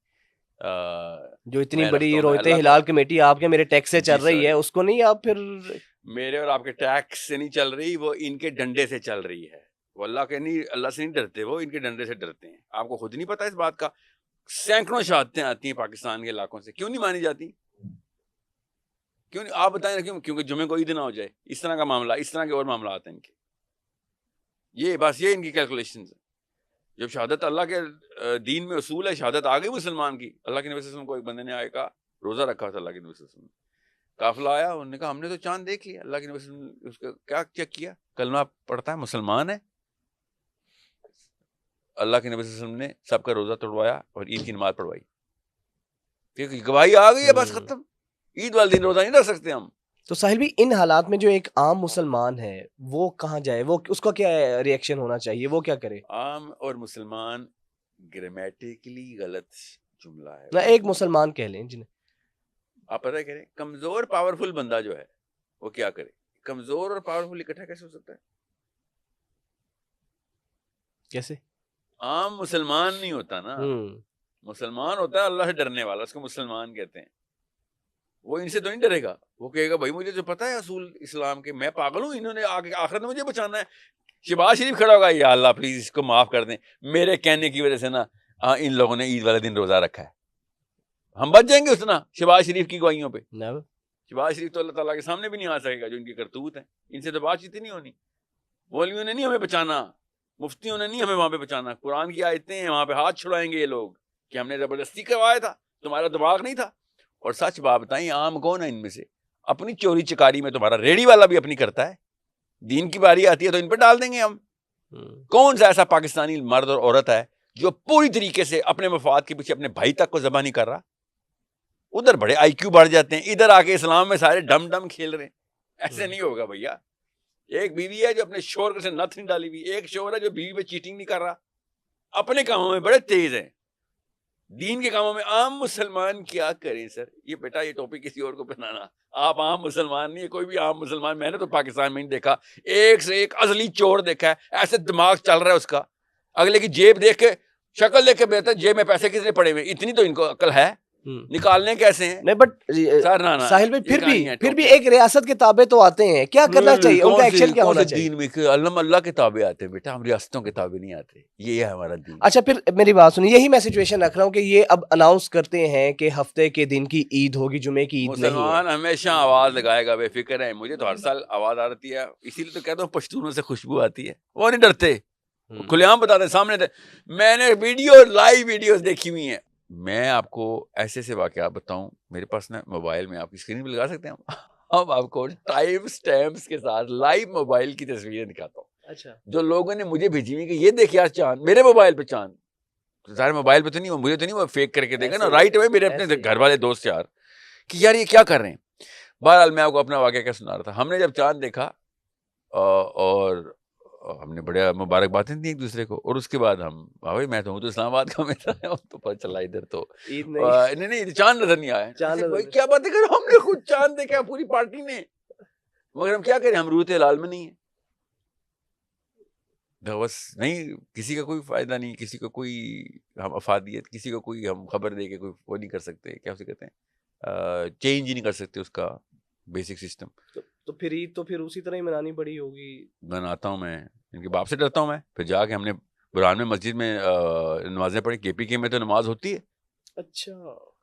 جو اتنی بڑی روتے ہلال کمیٹی آپ کے میرے ٹیکس سے چل رہی ہے, اس کو نہیں آپ پھر میرے اور آپ کے ٹیکس سے نہیں چل رہی, وہ ان کے ڈنڈے سے چل رہی ہے. وہ اللہ کے نہیں, اللہ سے نہیں ڈرتے, وہ ان کے ڈنڈے سے ڈرتے ہیں. آپ کو خود نہیں پتا اس بات کا. سینکڑوں شہادتیں آتی ہیں پاکستان کے علاقوں سے, کیوں نہیں مانی جاتی؟ کیوں نہیں آپ بتائیں نا کیوں؟ کیونکہ جمعے کو عید نہ ہو جائے. اس طرح کا معاملہ, اس طرح کے اور معاملات ہیں ان کے. یہ بس یہ ان کی کیلکولیشنز ہیں. جب شہادت اللہ کے دین میں اصول ہے، شہادت آ گئی مسلمان کی. اللہ کے نبی صلی اللہ علیہ وسلم کو ایک بندے نے آئے کہا، روزہ رکھا تھا اللہ کے نبی صلی اللہ علیہ وسلم، قافلہ آیا، انہوں نے کہا ہم نے تو چاند دیکھ لیا. اللہ کے نبی صلی اللہ علیہ وسلم نے اس کا کیا چیک کیا؟ کلمہ پڑھتا ہے، مسلمان ہے. اللہ کے نبی صلی اللہ علیہ وسلم نے سب کا روزہ توڑوایا اور عید کی نماز پڑھوائی. کیونکہ گواہی آ گئی ہے، بس ختم. عید والے دن روزہ نہیں رکھ سکتے ہم. تو ساحل بھی ان حالات میں جو ایک عام مسلمان ہے وہ کہاں جائے؟ وہ اس کا کیا ریئیکشن ہونا چاہیے؟ وہ کیا کرے؟ عام اور مسلمان گرامیٹیکلی غلط جملہ ہے. نہ ایک مسلمان کہہ لیں جنہیں آپ پتہ کریں، کمزور پاورفل بندہ جو ہے وہ کیا کرے؟ کمزور اور پاورفل اکٹھا کیسے ہو سکتا ہے؟ کیسے؟ عام مسلمان نہیں ہوتا نا، مسلمان ہوتا ہے اللہ سے ڈرنے والا، اس کو مسلمان کہتے ہیں. وہ ان سے تو نہیں ڈرے گا، وہ کہے گا بھائی مجھے تو پتہ ہے اصول اسلام کے، میں پاگل ہوں، انہوں نے آگے آخرت میں مجھے بچانا ہے. شہباز شریف کھڑا ہوگا، یا اللہ پلیز اس کو معاف کر دیں، میرے کہنے کی وجہ سے نا ان لوگوں نے عید والے دن روزہ رکھا ہے. ہم بچ جائیں گے اس نا شہباز شریف کی گواہیوں پہ؟ شہباز شریف تو اللہ تعالیٰ کے سامنے بھی نہیں آ سکے گا، جو ان کی کرتوت ہیں. ان سے تو بات چیت نہیں ہونی. مولویوں نے نہیں ہمیں بچانا، مفتیوں نے نہیں ہمیں وہاں پہ بچانا. قرآن کی آیتیں ہیں، وہاں پہ ہاتھ چھڑائیں گے یہ لوگ کہ ہم نے زبردستی کروایا تھا، تمہارا دماغ نہیں تھا. اور سچ بات بتائیں، عام کون ہے ان میں سے؟ اپنی چوری چکاری میں تمہارا ریڑھی والا بھی اپنی کرتا ہے. دین کی باری آتی ہے تو ان پہ ڈال دیں گے ہم. کون سا ایسا پاکستانی مرد اور عورت ہے جو پوری طریقے سے اپنے مفاد کے پیچھے اپنے بھائی تک کو ذبح نہیں کر رہا؟ ادھر بڑے آئی کیو بڑھ جاتے ہیں، ادھر آ کے اسلام میں سارے ڈم ڈم کھیل رہے ہیں. ایسے نہیں ہوگا بھیا. ایک بیوی ہے جو اپنے شوہر سے نتھ نہیں ڈالی ہوئی، ایک شوہر ہے جو بیوی پہ چیٹنگ نہیں کر رہا. اپنے کاموں میں بڑے تیز ہیں، دین کے کاموں میں. عام مسلمان کیا کریں سر؟ یہ بیٹا یہ ٹاپک کسی اور کو بنانا. آپ عام مسلمان نہیں ہے، کوئی بھی عام مسلمان میں نے تو پاکستان میں نہیں دیکھا. ایک سے ایک ازلی چور دیکھا ہے، ایسے دماغ چل رہا ہے اس کا. اگلے کی جیب دیکھ کے، شکل دیکھ کے بہتر جیب میں پیسے کتنے پڑے ہوئے، اتنی تو ان کو عقل ہے، نکالنے کیسے ہیں؟ نہیں بٹ ساحل بھائی پھر بھی ایک ریاست کے تابع تو آتے ہیں، کیا کرنا چاہیے؟ ان کا ایکشن کیا ہونا چاہیے؟ دین میں اللہ کے تابع آتے ہیں بیٹا، ہم ریاستوں کے تابع نہیں آتے. یہ ہے ہمارا دین. اچھا پھر میری بات سنیے، یہی میں سچویشن رکھ رہا ہوں کہ یہ اب اناؤنس کرتے ہیں کہ ہفتے کے دن کی عید ہوگی، جمعے کی عید نہیں ہے. مسلمان ہمیشہ آواز لگائے گا، بے فکر ہے. مجھے تو ہر سال آواز آ رہتی ہے، اسی لیے تو کہتا ہوں پشتونوں سے خوشبو آتی ہے. وہ نہیں ڈرتے، کھلے عام بتاتے سامنے. میں نے لائیو ویڈیوز دیکھی ہوئی ہیں. میں آپ کو ایسے سے واقعات بتاؤں، میرے پاس نا موبائل میں آپ کی اسکرین پہ لگا سکتے ہیں ہم آپ کو ٹائم سٹیمپس کے ساتھ لائیو موبائل کی تصویریں دکھاتا ہوں. اچھا، جو لوگوں نے مجھے بھیجی ہوئی کہ یہ دیکھ یار چاند، میرے موبائل پہ چاند. ظاہر موبائل پہ تو نہیں، مجھے تو نہیں وہ فیک کر کے دے گا نا، رائٹ اوے میرے اپنے گھر والے دوست یار کہ یار یہ کیا کر رہے ہیں. بہرحال میں آپ کو اپنا واقعہ کیا سنا رہا تھا. ہم نے جب چاند دیکھا اور ہم نے بڑے مبارکبادیں دی ایک دوسرے کو، اور اس کے بعد ہم بھائی میں تو ہوں تو اسلام آباد کا میں تھا، تو پتہ چلا ادھر تو نہیں چاند نظر نہیں آیا. کیا باتیں کر رہے، ہم نے خود چاند دیکھا پوری پارٹی نے، مگر ہم کیا کریں، ہم روح ہلال میں نہیں ہیں. بس نہیں، کسی کا کوئی فائدہ نہیں، کسی کو کوئی ہم افادیت، کسی کو کوئی ہم خبر دے کے کوئی وہ نہیں کر سکتے، کیا اسے کہتے ہیں، چینج ہی نہیں کر سکتے اس کا بیسک سسٹم. تو پھر عید تو پھر اسی طرح ہی منانی پڑی ہوگی. مناتا ہوں میں، ان کے باپ سے ڈرتا ہوں میں. پھر جا کے ہم نے برہان میں مسجد میں نمازیں پڑھی. کے پی کے میں تو نماز ہوتی ہے. اچھا،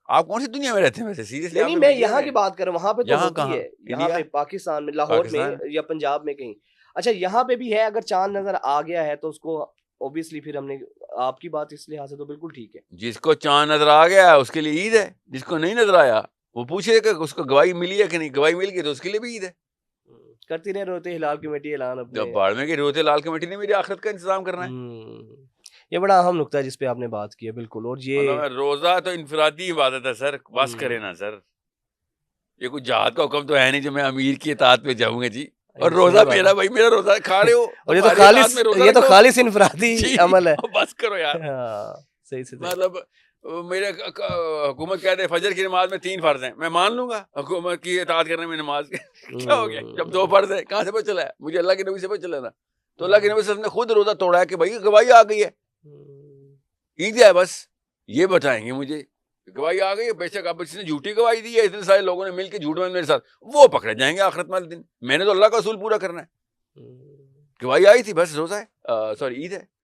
آپ کون سی دنیا میں رہتے ہیں ویسے؟ سیریسلی نہیں میں یہاں کی بات کر رہا ہوں، وہاں پہ تو ہوتی ہے، یہاں پہ پاکستان میں لاہور میں یا پنجاب میں کہیں. اچھا یہاں پہ بھی ہے، اگر چاند نظر آ گیا ہے تو اس کو اوبیسلی پھر ہم نے آپ کی بات اس لحاظ سے تو بالکل ٹھیک ہے. جس کو چاند نظر آ گیا ہے اس کے لیے عید ہے، جس کو نہیں نظر آیا وہ پوچھے کہ اس کو گواہی ملی ہے کہ نہیں. گواہی مل گئی تو اس کے لیے بھی عید ہے. کرتی رہے روتے ہلال کمیٹی اعلان اپنے باڑ میں کہ روتے لال کمیٹی نے میری آخرت کا انتظام کرنا ہے. یہ بڑا اہم نقطہ ہے جس پہ آپ نے بات کی ہے. بالکل. اور یہ روزہ تو انفرادی عبادت ہے سر، بس کرے نا سر. یہ کوئی جہاد کا حکم تو ہے نہیں جو میں امیر کی اطاعت پہ جاؤں گا جی. اور روزہ میرا بھائی، میرا روزہ کھا رہے ہو اور یہ تو خالص انفرادی عمل ہے. بس کرو یار. صحیح سے مطلب میرے حکومت کہتے ہیں فجر کی نماز میں 3 فرض ہیں، میں مان لوں گا حکومت کی اطاعت کرنے میں نماز کیا ہو گیا جب 2 فرض ہیں؟ کہاں سے پتہ چلا ہے مجھے؟ اللہ کے نبی سے پتہ چلا نا. تو اللہ کے نبی صلی اللہ علیہ وسلم نے خود روزہ توڑا ہے کہ بھائی گواہی آ گئی ہے، عید ہے. بس یہ بتائیں گے مجھے گواہی آ گئی ہے. بے شک اب اس نے جھوٹی گواہی دی ہے، اتنے سارے لوگوں نے مل کے جھوٹ میں میرے ساتھ، وہ پکڑے جائیں گے آخرت والے دن. میں نے تو اللہ کا اصول پورا کرنا ہے. گواہی آئی تھی، بس روزہ ہے، سوری عید ہے.